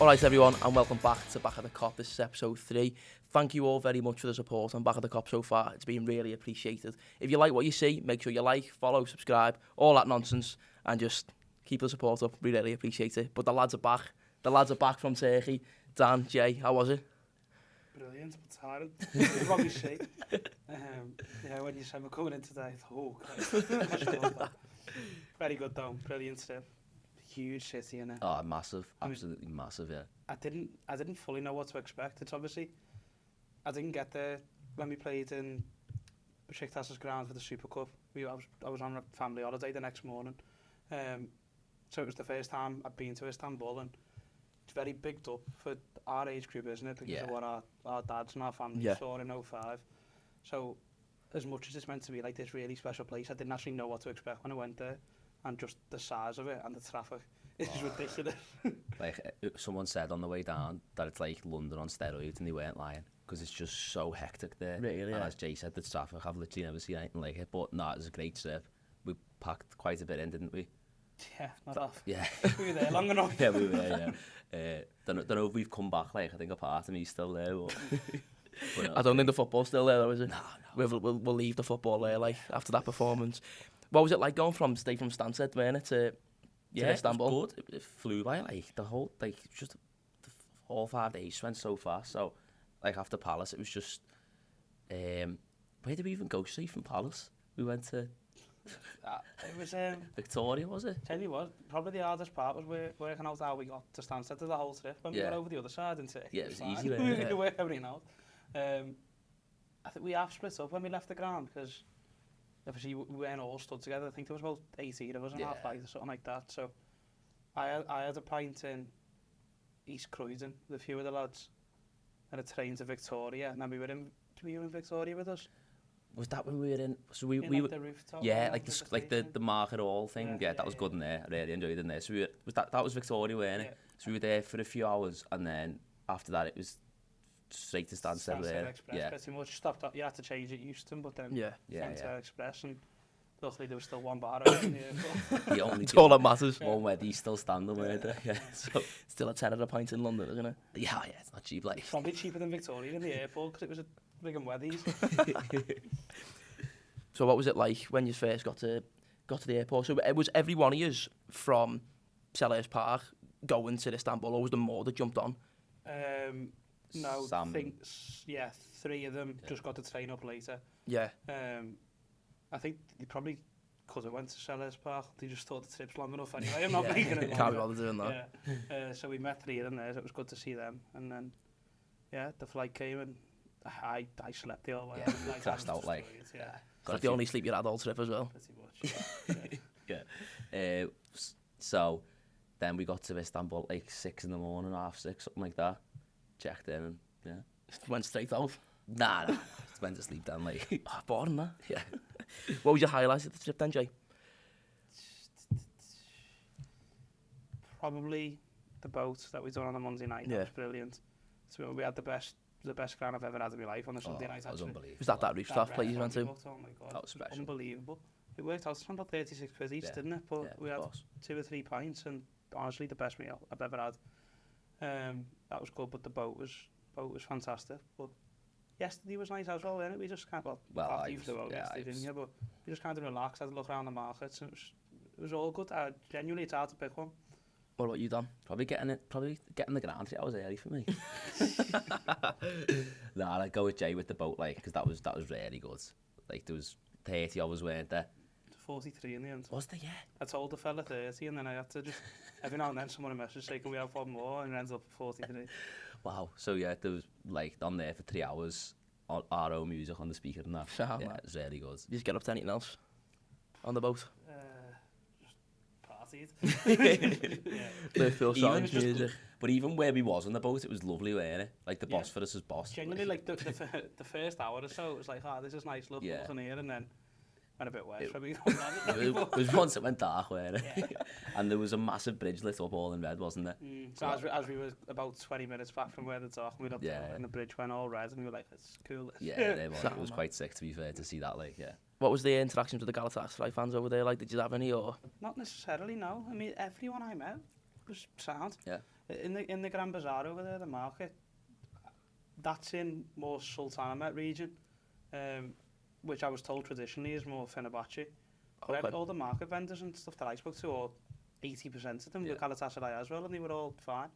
Alright everyone, and welcome back to Back of the Kop. This is episode 3. Thank you all very much for the support on Back of the Kop so far. It's been really appreciated. If you like what you see, make sure you like, follow, subscribe, all that nonsense, and just keep the support up. We really appreciate it. But the lads are back. The lads are back from Turkey. Dan, Jay, how was it? Brilliant, but tired. You probably see. Yeah, when you said we're coming in today, I thought, oh, very good though, brilliant stuff. Huge city, innit? Oh, massive, absolutely massive, yeah. I didn't fully know what to expect. It's obviously, I didn't get there when we played in Besiktas's ground for the Super Cup. I was on a family holiday the next morning, so it was the first time I'd been to Istanbul, and it's very bigged up for our age group, isn't it? Because of what our dads and our family saw in 05. So, as much as it's meant to be like this really special place, I didn't actually know what to expect when I went there. And just the size of it and the traffic is ridiculous. Like, someone said on the way down that it's like London on steroids, and they weren't lying, because it's just so hectic there. Really, and as Jay said, the traffic, I've literally never seen anything like it. But no, it was a great trip. We packed quite a bit in, didn't we? Yeah, not off. Yeah. We were there long enough. Yeah, we were there, yeah. Don't know if we've come back, like, I think a part of me's still there. But no, I don't think the football's still there though, is it? No. We'll leave the football there, like, after that performance. What was it like going from Stansted, weren't it, to Istanbul? It was good. It flew by, like, the whole, like, just the 4 or 5 days went so fast. So, like, after Palace, it was just, where did we even go straight from Palace? We went to... It was... Victoria, was it? Tell you what, probably the hardest part was working out how we got to Stansted to the whole trip. When we got over the other side into it. Yeah, it was fine. easy. We could work everything out. I think we have split up when we left the ground, because... Obviously, we weren't all stood together. I think there was about 18 of us on our flight or something like that. So I had a pint in East Croydon with a few of the lads and a train to Victoria. And then were you in Victoria with us? Was that when we were in? So we like were the rooftop. yeah, like the market hall thing. Yeah, that was good in there. I really enjoyed it in there. So that was Victoria, weren't it? So we were there for a few hours, and then after that it was straight to Stansted there. Express, pretty much. Stopped up. You had to change at Euston, but then Stansted Express, and luckily there was still one bar open here. It's all that matters. One where these still standing, weren't they? Yeah. So still a tenner a pint in London, isn't it? Yeah, it's not cheap. Like, probably cheaper than Victoria in the airport, because it was a big and weddies. So what was it like when you first got to the airport? So it was every one of yous from Selhurst Park going to Istanbul, or was there more that jumped on? No, Sam. 3 of them just got the train up later. Yeah. I think they probably, because it went to Selhurst Park, they just thought the trip's long enough anyway. I'm not making it long. Can't be bothered doing that. Yeah. So we met 3 of them there, so it was good to see them. And then, the flight came, and I slept the whole way. Yeah, like, crashed out, like. Yeah. Got the only sleep you had all trip as well. Pretty much, yeah. So then we got to Istanbul like 6 in the morning, 6:30, something like that. Checked in and Went straight out. Nah. Just went to sleep then, like. Boring, that. Yeah. What was your highlights of the trip then, Jay? Probably the boat that we done on the Monday night. That was brilliant. So we had the best ground I've ever had in my life on the Sunday night. That was unbelievable. Was that rooftop place you went to? Oh my God, that was special. Unbelievable. It worked out about 36 quid each, didn't it? But we had 2 or 3 pints, and honestly the best meal I've ever had. That was good, but the boat was fantastic. But yesterday was nice as well, wasn't it? We just kind of you flew out yesterday, didn't you? But we just kind of relaxed, had a look around the markets, and it was all good. Genuinely, it's hard to pick one. What about you, Dan? Probably getting the ground 3 hours early for me. Nah, I'd go with Jay with the boat, like, because that was really good. Like, there was 30 hours, weren't there? 43 in the end. Was there? Yeah. I told the fella 30, and then I had to just every now and then someone a message say, can we have one more, and it ends up at 43. Wow. So yeah, there was like on there for 3 hours, our own music on the speaker and that. Yeah, it was really good. You just get up to anything else on the boat? Just partied. Liverpool songs, music. But even where we was on the boat, it was lovely, wasn't it? Like the Bosphorus is boss. Genuinely, like the first hour or so, it was like, this is nice looking here, and then went a bit wet. It was once it went dark, wasn't it? Yeah. And there was a massive bridge lit up all in red, wasn't there? So as we were about 20 minutes back from where the dark, we looked out and the bridge went all red, and we were like, it's cool. Yeah, it was quite sick, to be fair, to see that, like, yeah. What was the interactions with the Galatasaray fans over there like? Did you have any, or? Not necessarily, no. I mean, everyone I met was sound. Yeah. In the Grand Bazaar over there, the market, that's in more Sultanahmet region, which I was told traditionally is more Fenerbahce. But Okay. all the market vendors and stuff that I spoke to, or 80% of them were Galatasaray as well, and they were all fine.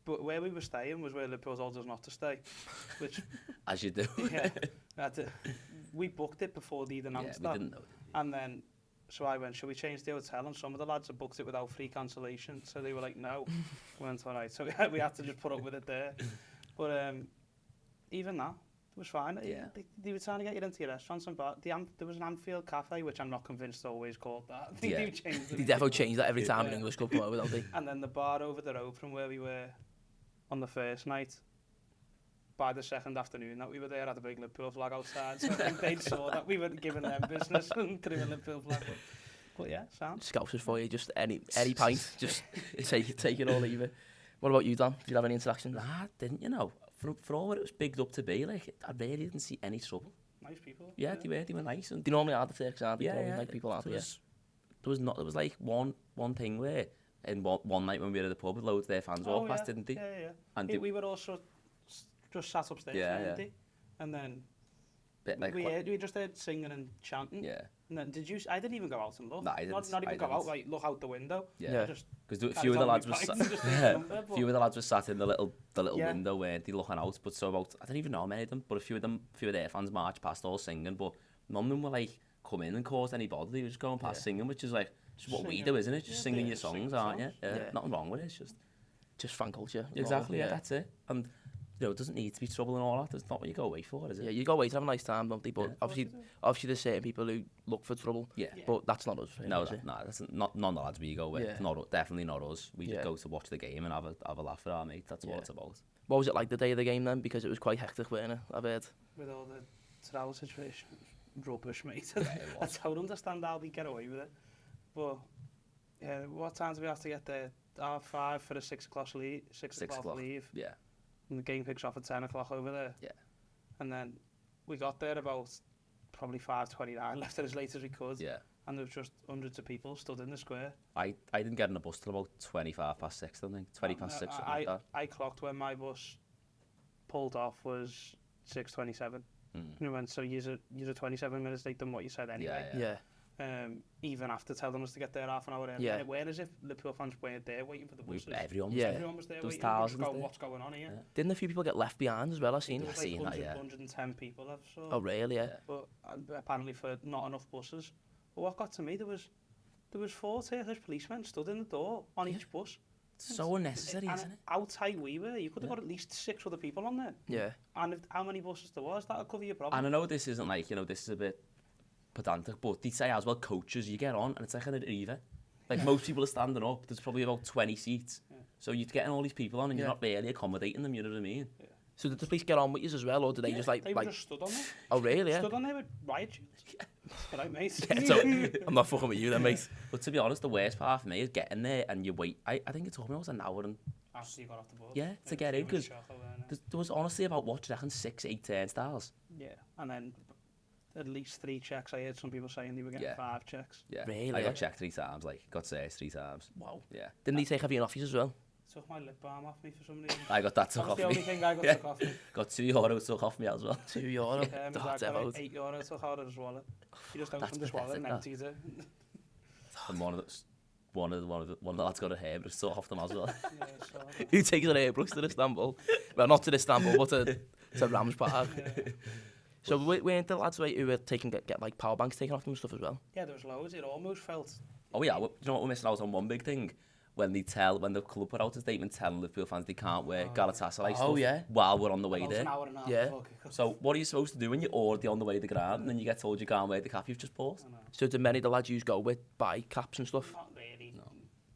But where we were staying was where Liverpool told us not to stay, which As you do. yeah, we booked it before they'd announced we that, didn't know. and then so I went, should we change the hotel? And some of the lads had booked it without free cancellation, so they were like, no. Went all right, so we had to just put up with it there. But even that was fine. Yeah. They were trying to get you into your restaurants and bar. There was an Anfield cafe, which I'm not convinced always called that. I think Yeah. they've changed They it. definitely change that every time an Yeah. English club come over, don't they? And then the bar over the road from where we were on the first night, by the second afternoon that we were there, had a big Liverpool flag outside. So I think they saw that we were giving them business and threw a Liverpool flag. But yeah, sound. Scousers for you, just any pint, just take it or leave it. What about you, Dan? Did you have any interactions? Nah, didn't, you know. For all what it was bigged up to be, like, I really didn't see any trouble. Nice people. Yeah, they were nice. And They normally are the Turks, aren't they? yeah, Always yeah. like people, aren't they? There was like one thing where, in one night when we were at the pub, loads of their fans walked past, didn't they? Yeah. And We were also just sat upstairs, weren't they? And then bit like, we just heard singing and chanting. yeah, And then I didn't even go out and look. Nah, I didn't. Not even I go didn't. out, like look out the window. yeah. Just Because a carried few of the on lads with were pints and just heard the number, but- few of the lads were sat in the little Yeah. window where they looking out. But so about, I don't even know how many of them, but a few of their fans marched past all singing. But none of them were like come in and cause any bother. They were just going past singing, which is like just what we Singing. do, isn't it? Just Yeah, singing yeah, your just sing songs, the aren't you? songs. Yeah, Yeah. nothing wrong with it. It's Just fan culture. exactly, yeah, that's it. And you know, it doesn't need to be trouble and all that. That's not what you go away for, is it? Yeah, you go away to have a nice time, don't they? But Yeah. obviously there's certain people who look for trouble, Yeah. but that's not us. Really, No, is it? that's not none of the lads we go with. Yeah. Definitely not us. We Yeah. just go to watch the game and have a laugh with our mates. That's Yeah. what it's about. What was it like the day of the game then? Because it was quite hectic, wasn't it? I've heard. With all the travel situation, rubbish, mate. Yeah, it I was. don't understand how they get away with it. But yeah, what time do we have to get there? 5:30 for a 6 o'clock leave. 6 o'clock leave. Yeah. And the game picks off at 10 o'clock over there. Yeah. And then we got there about probably 5:29, left it as late as we could. Yeah. And there was just hundreds of people stood in the square. I didn't get on the bus till about 6:25, I think. 20 past 6, something like that. I clocked when my bus pulled off was 6:27. Mm. You went, so you're 27 minutes late than what you said anyway. Yeah. Even after telling us to get there half an hour early. Yeah. Where as if Liverpool fans weren't there waiting for the buses. Everyone was Yeah. there. Everyone was there There was waiting. We were just thousands going, there. what's going on here? Yeah. Didn't a few people get left behind as well? I've seen. There was I like seen that, 100, yeah. 110 people I've saw. Oh, really? Yeah. But apparently for not enough buses. But what got to me, there was 4 Turkish policemen stood in the door on each bus. So unnecessary, And isn't it? how tight we were, you could have Yeah. got at least 6 other people on there. Yeah. And how many buses there was, that'll cover your problem. And I know this isn't like, this is a bit pedantic, but they say as well, coaches, you get on and it's like an Arriva. Like most people are standing up, there's probably about 20 seats. Yeah. So you're getting all these people on and you're Yeah. not really accommodating them, you know what I mean? So did the police get on with you as well, or did they just they were just stood on there. Oh, really? Yeah. Stood on there with riot shields. All right, mate. Yeah, so I'm not fucking with you then, mate. But to be honest, the worst part for me is getting there and you wait. I think it took me almost an hour and After you got off the bus. Yeah, to get in, you were 'cause shocked over there, there was honestly about, what do you reckon, 6-8 turnstiles. yeah, and then at least 3 checks. I heard some people saying they were getting Yeah. 5 checks. Yeah, Really? I got checked 3 times, like got searched 3 times. Wow. Yeah, Didn't they take everything off you as well? Took my lip balm off me for some reason. I got that That took was off the only me. thing I got Yeah. took off me. Got €2 took off me as well. €2. My That's dad got about. €8 took out of the wallet. He just That's opened the wallet and pathetic, emptied it. And one of the lads got a hairbrush took off them as well. Yeah, so, Who takes an airbrush to Istanbul? Well, not to Istanbul, but to Rams Park. yeah. So weren't the lads who were taking get like power banks taken off them and stuff as well? Yeah, there was loads. It almost felt. Oh yeah, you know what we're missing out on? One big thing. When the club put out a statement telling Liverpool fans they can't wear Galatasaray stuff yeah. while we're on the way about there. an hour and a half. Yeah. Fuck. So what are you supposed to do when you're already on the way to the ground and then you get told you can't wear the cap you've just bought? I know. So did many of the lads you go with buy caps and stuff? Not really. No.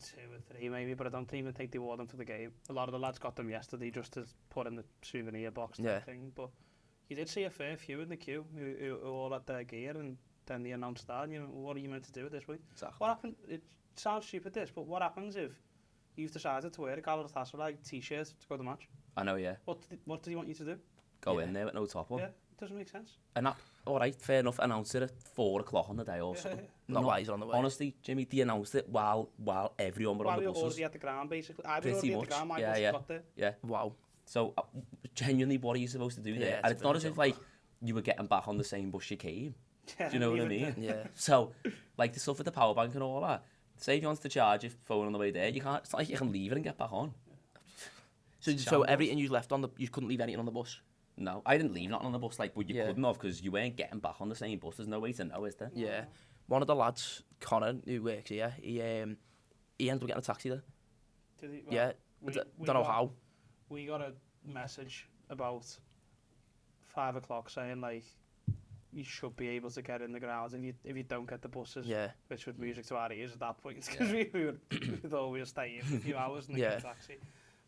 2 or 3 maybe, but I don't even think they wore them for the game. A lot of the lads got them yesterday just to put in the souvenir box type Yeah. thing. But you did see a fair few in the queue who all had their gear, and then they announced that. And what are you meant to do with this week? Exactly. What happened? It sounds stupid, this, but what happens if you've decided to wear a Galatasaray t-shirt to go to the match? I know, yeah. What do you want you to do? Go Yeah. in there with no top on. Yeah. doesn't make sense. And that, all right, fair enough, announce it at 4 o'clock on the day or something. Not wise on the way. Honestly, Jimmy, they announced it while everyone were on the While we were buses. already at the ground, basically. I was Pretty already at much, the ground, my yeah, bus got there. Yeah. Wow. So, genuinely, what are you supposed to do there? Yeah, And it's it's a not bit as of a if, like, you were getting back on the same bus you came. Yeah, Do you know what I even mean? Yeah. So, like, the stuff with the power bank and all that, say if you want to charge your phone on the way there, you can't, it's not like you can leave it and get back on. So everything you left on you couldn't leave anything on the bus? No, I didn't leave nothing on the bus, like, but you Yeah. couldn't have, because you weren't getting back on the same bus. There's no way to know, is there? Yeah. One of the lads, Connor, who works here, he ended up getting a taxi there. Did he? Well, Yeah. we Don't know got- how. We got a message about 5 o'clock saying, like, you should be able to get in the grounds if you don't get the buses, Yeah. which was music to our ears at that point, because we thought we were staying for a few hours in the Yeah. taxi.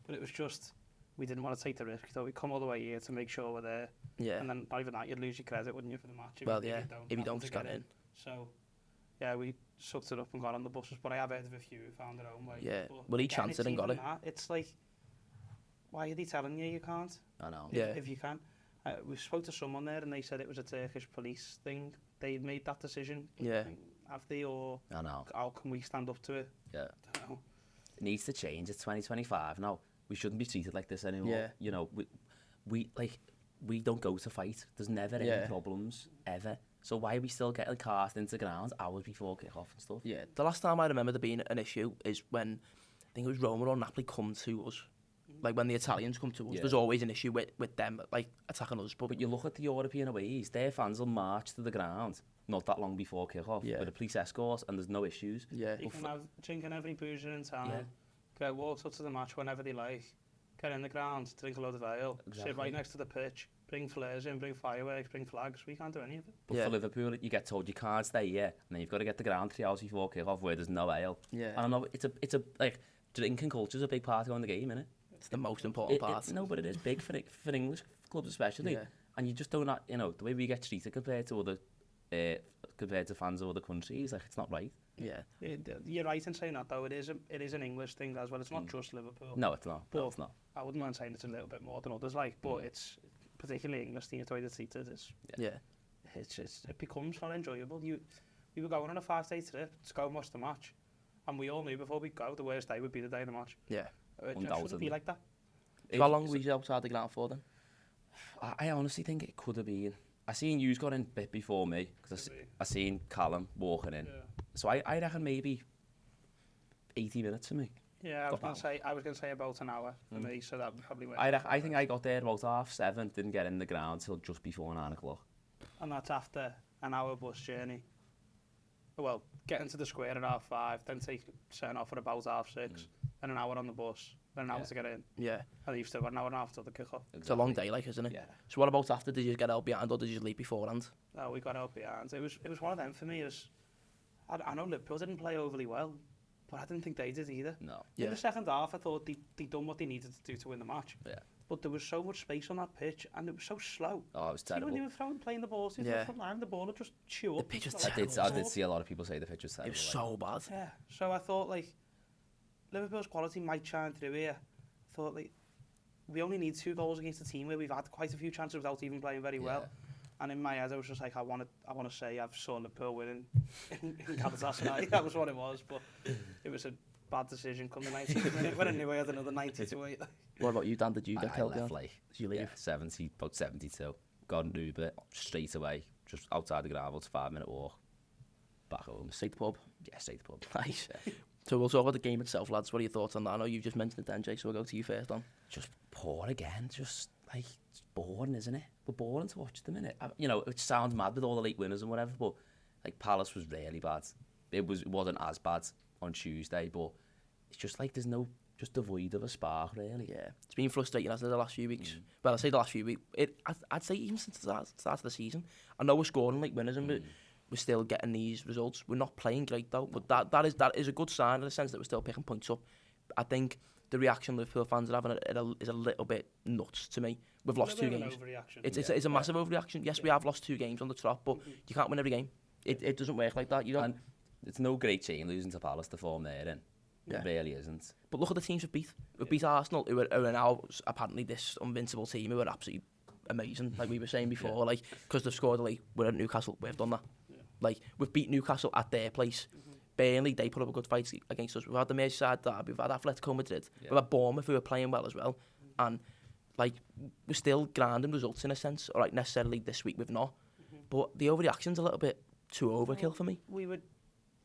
But it was just, we didn't want to take the risk, so we come all the way here to make sure we're there. Yeah. And then not even that, you'd lose your credit, wouldn't you, for the match? Well, yeah. If you happen don't to just got get in. So, yeah, we sucked it up and got on the buses, but I have heard of a few who found their own way. Yeah. But Well, he again, chanced it's it and got even it. that, it's like, why are they telling you can't? I know. If- Yeah. If you can. We spoke to someone there and they said it was a Turkish police thing. They made that decision. Yeah. Have they, or I know. how can we stand up to it? Yeah. I don't know. It needs to change. It's 2025 now. We shouldn't be treated like this anymore. Yeah. You know, we don't go to fight. There's never Yeah. any problems, ever. So why are we still getting cast into grounds hours before kick-off and stuff? Yeah. The last time I remember there being an issue is when, I think it was Roma or Napoli come to us. Like when the Italians come to us, Yeah. there's always an issue with them, like, attacking us. But But you look at the European aways, their fans will march to the ground not that long before kick-off Yeah. with a police escort, and there's no issues. yeah. You can have drinking every boozer in town. Yeah. Go walk up to the match whenever they like. Get in the ground, drink a load of ale, sit Exactly. right next to the pitch, bring flares in, bring fireworks, bring flags. We can't do any of it. But Yeah. for Liverpool, you get told you can't stay here, and then you've got to get the ground 3 hours before kick-off where there's no ale. Yeah. And I know it's a like drinking culture's a big part of the game, innit? It's the most important part. No, but it is big for English clubs especially. Yeah. And you just don't, the way we get treated compared to fans of other countries, like, it's not right. Yeah. You're right in saying that, though. It is an English thing as well. It's not just Liverpool. No, it's not. No, But- it's not. I wouldn't mind saying it's a little bit more than others, like, but it's particularly English thing, the way they treat it. Yeah. It becomes not enjoyable. We were going on a 5-day trip to go and watch the match, and we all knew before we go the worst day would be the day of the match. Yeah. It shouldn't Undoubtedly. be like that. So how long were you outside the ground for then? I honestly think it could have been. I seen you got in a bit before me, because I seen Callum walking in. Yeah. So I reckon maybe 80 minutes for me. Yeah, Got I was going to say about an hour for me, so that would probably work. I think I got there about 7:30, didn't get in the ground till just before 9 o'clock. And that's after an hour bus journey. Well, getting to the square at 5:30, then setting off at about 6:30, then an hour on the bus, then an hour Yeah. to get in, Yeah. and you've still got an hour and a half till the kick-off. It's a long day, like, isn't it? Yeah. So what about after? Did you get out behind or did you leave beforehand? Oh, we got out behind. It was one of them for me. I know Liverpool didn't play overly well, but I didn't think they did either. No. Yeah. In the second half, I thought they'd done what they needed to do to win the match. Yeah. But there was so much space on that pitch, and it was so slow. Oh, it was So you terrible. when they were playing the balls into Yeah. the front line, the ball would just chew The up. pitch was Like, I did see a lot of people say the pitch was It terrible. was so bad. Yeah. So I thought, like, Liverpool's quality might shine through here. I thought, like, we only need 2 goals against a team where we've had quite a few chances without even playing very well. And in my head, I was just like, I want to say I've saw Liverpool winning in Galatasaray. That was what it was, but it was a bad decision come the 90th minute when I knew I had another 90 to wait. What about you, Dan? Did you I get killed left behind? like Did you leave? yeah, 70, about 72. Got an Uber straight away, just outside the ground, it's a 5-minute walk. Back home. Straight to the pub. Yeah, straight to the pub. Nice. So we'll talk about the game itself, lads. What are your thoughts on that? I know you've just mentioned it then, Jay, so we'll go to you first, Dan. Just poor again, just like, it's boring, isn't it? We're boring to watch at the minute. You know, it sounds mad with all the late winners and whatever, but like Palace was really bad. It wasn't as bad on Tuesday, but it's just like there's no, just devoid of a spark, really. Yeah, it's been frustrating, hasn't it, the last few weeks? Well, I say the last few weeks. I'd say even since the start of the season. I know we're scoring like winners, and we're still getting these results. We're not playing great though, but that is a good sign in the sense that we're still picking points up. I think the reaction Liverpool fans are having is a little bit nuts to me. We've lost 2 games. It's a massive overreaction. Yes, we have lost 2 games on the trot, but you can't win every game. It doesn't work like that. You don't. And it's no great shame losing to Palace, the form they're in. Yeah. It really isn't. But look at the teams we've beat. We've beat Arsenal, who are now apparently this invincible team who are absolutely amazing, like we were saying before, like, because they've scored, like, we're at Newcastle, we've done that. Like, we've beat Newcastle at their place. Burnley, they put up a good fight against us. We've had the Merseyside derby, we've had Atletico Madrid, we've had Bournemouth who were playing well as well. And, like, we're still grinding results in a sense. All right, necessarily this week we've not. But the overreaction's a little bit too overkill for me. We would,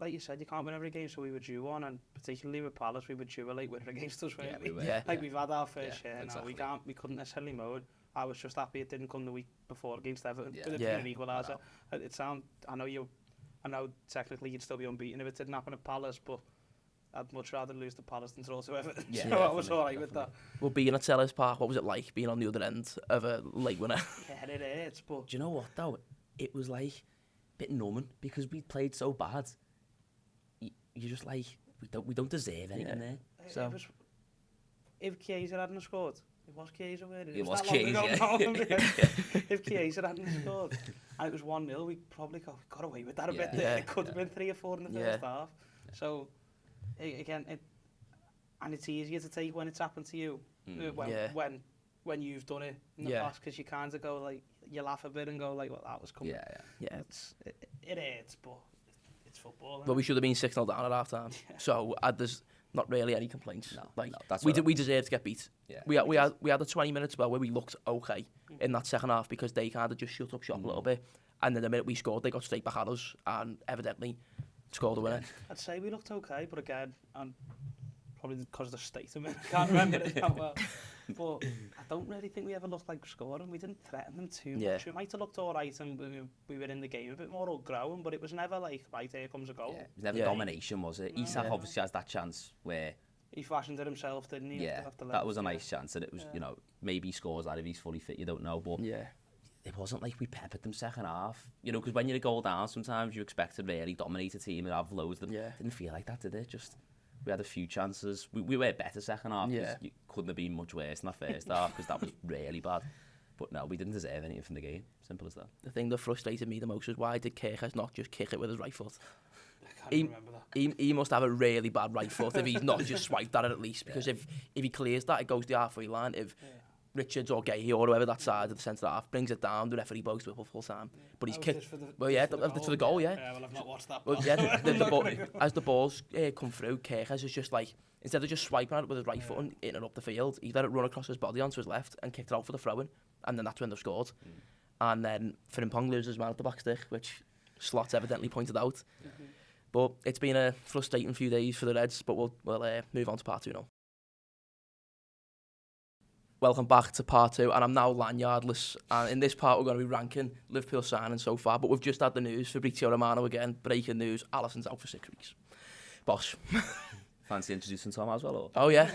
like you said, you can't win every game, so we were due one, and particularly with Palace, we were due a late winner against us, weren't we? Like, we've had our fair share now. We couldn't necessarily mow it. I was just happy it didn't come the week before against Everton. With it being an equaliser. I know technically you'd still be unbeaten if it didn't happen at Palace, but I'd much rather lose to Palace than draw to Everton. So I was alright with that. Well, being at Selhurst Park, what was it like being on the other end of a late winner? Yeah, it hurts, but... Do you know what, though? It was, like, a bit numbing, because we played so bad. You're just like, we don't deserve anything there. So if Chiesa hadn't scored, it was Chiesa, weren't it? It was Chiesa. If Chiesa hadn't scored, and it was 1-0, we probably got away with that a bit there. It could have been 3 or 4 in the first half. So, again, and it's easier to take when it's happened to you, when you've done it in the past, because you kind of go, like, you laugh a bit and go, like, well, that was coming. Yeah. It hurts, but it's football. Well, we should have been 6-0 down at half time. So there's not really any complaints. That's we deserve to get beat. We had a 20-minute spell where we looked okay in that second half, because they kind of just shut up shop a little bit, and then the minute we scored, they got straight back at us and evidently scored the winner. I'd say we looked okay, but again, and probably because of the state of it, I can't remember it that well. But I don't really think we ever looked like scoring. We didn't threaten them too much. We might have looked all right, and we were in the game a bit more growing, but it was never like, right, here comes a goal. It was never domination, was it? Isak obviously has that chance where... He fashioned it himself, didn't he? Yeah, that was a nice chance, and it was, you know, maybe he scores that if he's fully fit, you don't know, but it wasn't like we peppered them second half. You know, because when you're a goal down, sometimes you expect to really dominate a team and have loads of them. Didn't feel like that, did it? Just... We had a few chances. We were better second half. You couldn't have been much worse than that first half, because that was really bad. But no, we didn't deserve anything from the game. Simple as that. The thing that frustrated me the most was, why did Carr not just kick it with his right foot? I can't remember that. He must have a really bad right foot if he's not just swiped at it at least. Because if he clears that, it goes the halfway line. If Richards or Gay or whoever that side of the centre half brings it down, the referee blows to full time. But he's kicked. Well, for the goal, Yeah, well, I've not watched that. Well, as the balls come through, Kerkez is just like, instead of just swiping at it with his right foot and hitting it up the field, he let it run across his body onto his left and kicked it out for the throw-in, and then that's when they scored. And then Frimpong loses his man at the back stick, which Slot's evidently pointed out. But it's been a frustrating few days for the Reds, but we'll move on to part 2 now. Welcome back to part 2, and I'm now lanyardless. And in this part, we're going to be ranking Liverpool signing so far. But we've just had the news: Fabrizio Romano again, breaking news. Alisson's out for 6 weeks. Bosh. Fancy introducing Tom as well? Or? Oh yeah.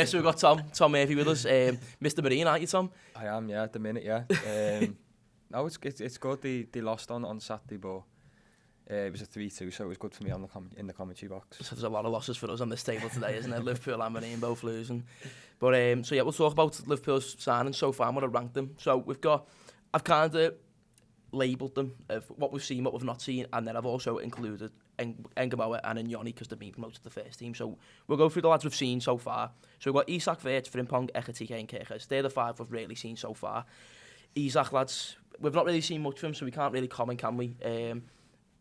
So we've got Tom Murphy with us. Mr. Marine, aren't you, Tom? I am, yeah. At the minute, yeah. No, it's good. They lost on Saturday, but it was a 3-2, so it was good for me in the commentary box. So there's a lot of losses for us on this table today, isn't there? Liverpool and Marine both losing. But so yeah, we'll talk about Liverpool's signings so far. I'm going to rank them. So I've kind of labelled them of what we've seen, what we've not seen, and then I've also included Engamoa and Inyoni because they've been promoted to the first team. So we'll go through the lads we've seen so far. So we've got Isak, Wirtz, Frimpong, Ekitike and Kerkez. They're the 5 we've really seen so far. Isak, lads, we've not really seen much of him, so we can't really comment, can we?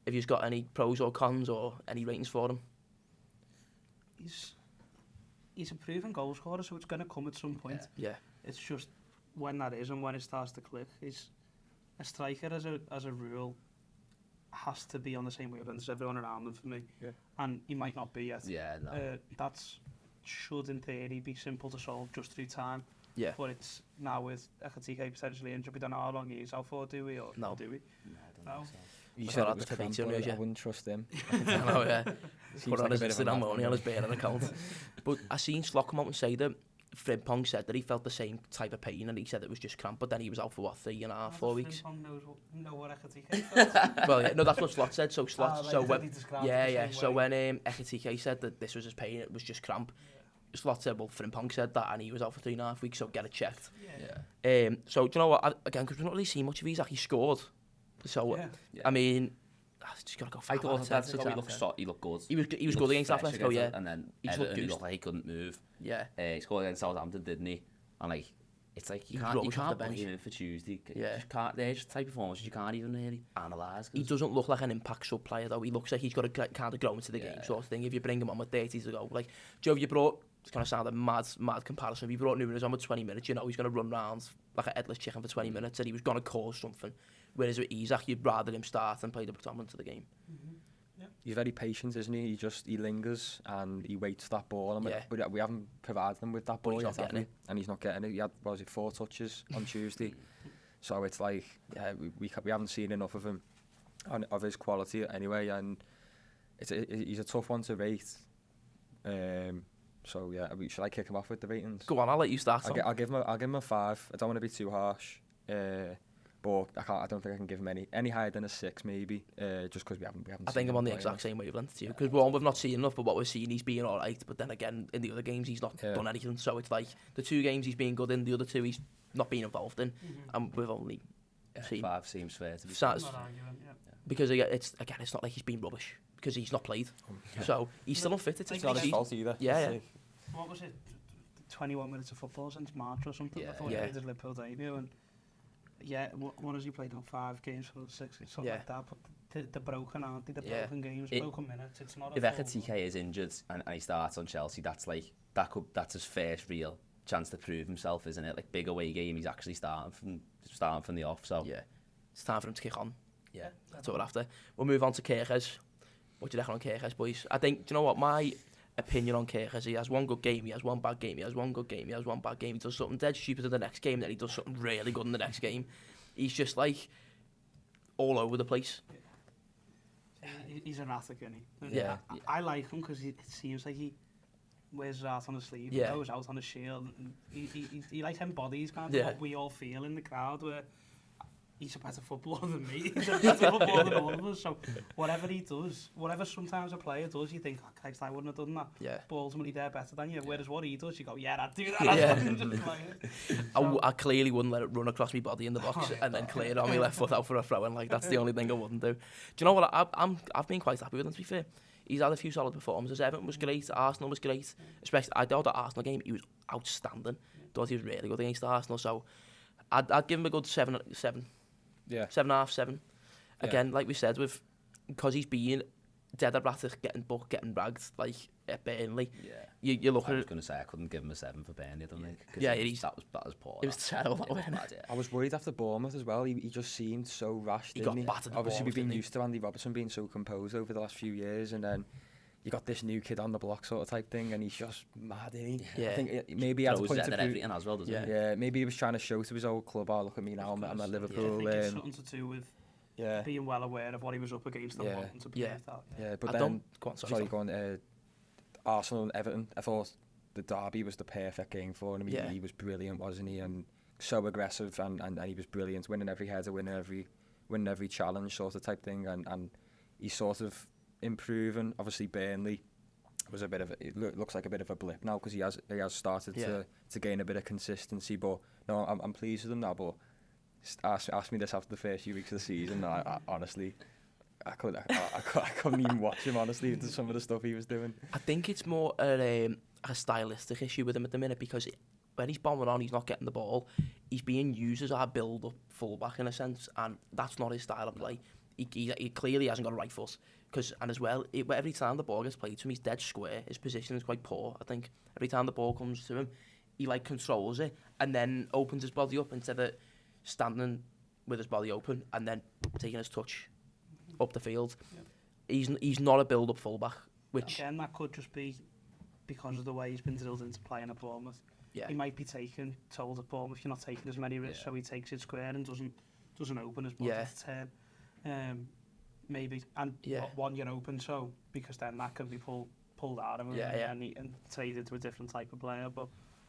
If you've got any pros or cons or any ratings for him. He's a proven goal scorer, so it's going to come at some point. Yeah. It's just when that is and when it starts to click. He's a striker as a rule has to be on the same wavelength as everyone around him for me. Yeah. And he might not be yet. Yeah, no. That's should in theory be simple to solve just through time. Yeah. But it's now with Ekitike potentially injured, we don't know how long he is out for, do we? Or no. Do we? No, I don't think so. You said it was cramped, but I wouldn't trust him. I know, yeah. Put on like his money on his burner account. But I seen Slot come out and say that Frimpong said that he felt the same type of pain, and he said it was just cramp, but then he was out for 3.5, 4 weeks. Frimpong know what Ekitike felt? Well, yeah, no, that's what Slot said. So Slot, So when Ekitike said that this was his pain, it was just cramp. Yeah. Slot said, well, Frimpong said that, and he was out for 3.5 weeks, so get it checked. Yeah. So do you know what? Again, because we've not really seen much of Isak, he scored. So I mean, just gotta go. I thought he looked good. He was good against Atletico, yeah. And then he looked like he couldn't move. Yeah. He scored against Southampton, didn't he? And like it's like you He's can't rubbish off the bench. blame him for Tuesday. Yeah. There's type of performances you can't even really analyse. He doesn't look like an impact sub player though. He looks like he's got to kind of grow into the game sort of thing. If you bring him on with 30 to go, like Joe, you brought, it's going to sound a mad comparison. If you brought Nunes on with 20 minutes, you know he's going to run round like a headless chicken for 20 minutes, and he was going to cause something. Whereas with Isak, you'd rather him start and play the predominant of the game. He's very patient, isn't he? He lingers and he waits that ball. But we haven't provided him with that ball yet, have we? And he's not getting it. He had, 4 touches on Tuesday. So it's like, we haven't seen enough of him, of his quality anyway. And he's a tough one to rate. So yeah, should I kick him off with the ratings? Go on, I'll let you start. I'll give him a 5. I don't want to be too harsh. But I don't think I can give him any higher than a 6 maybe, just because we haven't I think I'm on the exact same wavelength to you, because we've not seen enough, but what we're seeing, he's been alright, but then again, in the other games, he's not done anything, so it's like, the 2 games he's been good in, the other 2 he's not been involved in, and we've only seen... 5 seems fair to be fair. I'm not arguing, because it's not like he's been rubbish, because he's not played, so he's still unfit. It's not his fault either. Yeah. What was it, 21 minutes of football since March or something, before he made his Liverpool debut, and what has he played on 5 games for 6, something like that, but the broken, aren't they, the broken games, broken minutes, it's not if TK is injured and he starts on Chelsea, that's that's his first real chance to prove himself, isn't it? Like, big away game, he's actually starting from the off, so... Yeah, it's time for him to kick on. Yeah, that's what we're after. We'll move on to Kerkez. What do you reckon on Kerkez, boys? I think, do you know what, my opinion on Kerkez, he has one good game, he has one bad game, he has one good game, he has one bad game, he does something dead stupid in the next game, then he does something really good in the next game. He's just like all over the place. He's erratic, isn't he? Yeah. I like him because it seems like he wears his heart on his sleeve, goes out on his shield, and he like embodies kind of what we all feel in the crowd, where he's a better footballer than me, he's a better footballer than all of us, so whatever he does, whatever sometimes a player does, you think, oh Christ, I wouldn't have done that, but ultimately they're better than you, whereas what he does, you go, yeah, I'd do that. I clearly wouldn't let it run across my body in the box and then clear it on my left foot out for a throw, and like, that's the only thing I wouldn't do. Do you know what, I've been quite happy with him, to be fair. He's had a few solid performances. Everton was great, Arsenal was great, especially, I thought that Arsenal game, he was outstanding. Thought he was really good against Arsenal, so I'd give him a good 7. Yeah. 7.5, 7. Again, like we said, because he's been dead erratic, getting ragged, like at Burnley. Yeah. You look at it. I was going to say I couldn't give him a 7 for Burnley, I don't think. Yeah, that was poor. It was terrible. I was worried after Bournemouth as well. He just seemed so rash. He got battered. Obviously, we've been used to Andy Robertson being so composed over the last few years, and then you got this new kid on the block sort of type thing, and he's just mad, isn't he? Yeah. I think maybe at the point of everything as well, doesn't he? Yeah, maybe he was trying to show to his old club, oh, look at me now, I'm at Liverpool. I think it's something to do with being well aware of what he was up against and wanting to prove that. Yeah, but go on, Arsenal and Everton, I thought the derby was the perfect game for him. He was brilliant, wasn't he? And so aggressive, and he was brilliant, winning every header, winning every challenge sort of type thing, and he's sort of improving. Obviously Burnley was it looks like a bit of a blip now, because he has started to gain a bit of consistency, but no, I'm pleased with him now. But ask me this after the first few weeks of the season, I honestly I couldn't even watch him, honestly, into some of the stuff he was doing. I think it's more a stylistic issue with him at the minute, because when he's bombing on, he's not getting the ball. He's being used as our build-up fullback in a sense, and that's not his style of play. He clearly hasn't got a right foot, and as well, every time the ball gets played to him, he's dead square. His position is quite poor, I think. Every time the ball comes to him, he like controls it and then opens his body up instead of standing with his body open and then taking his touch up the field. He's not a build-up fullback, which again, that could just be because of the way he's been drilled into playing at Bournemouth. He might be told at Bournemouth, you're not taking as many risks, so he takes it square and doesn't open as much as the turn. Maybe, and one you're open, so because then that can be pulled out of him and traded to a different type of player. But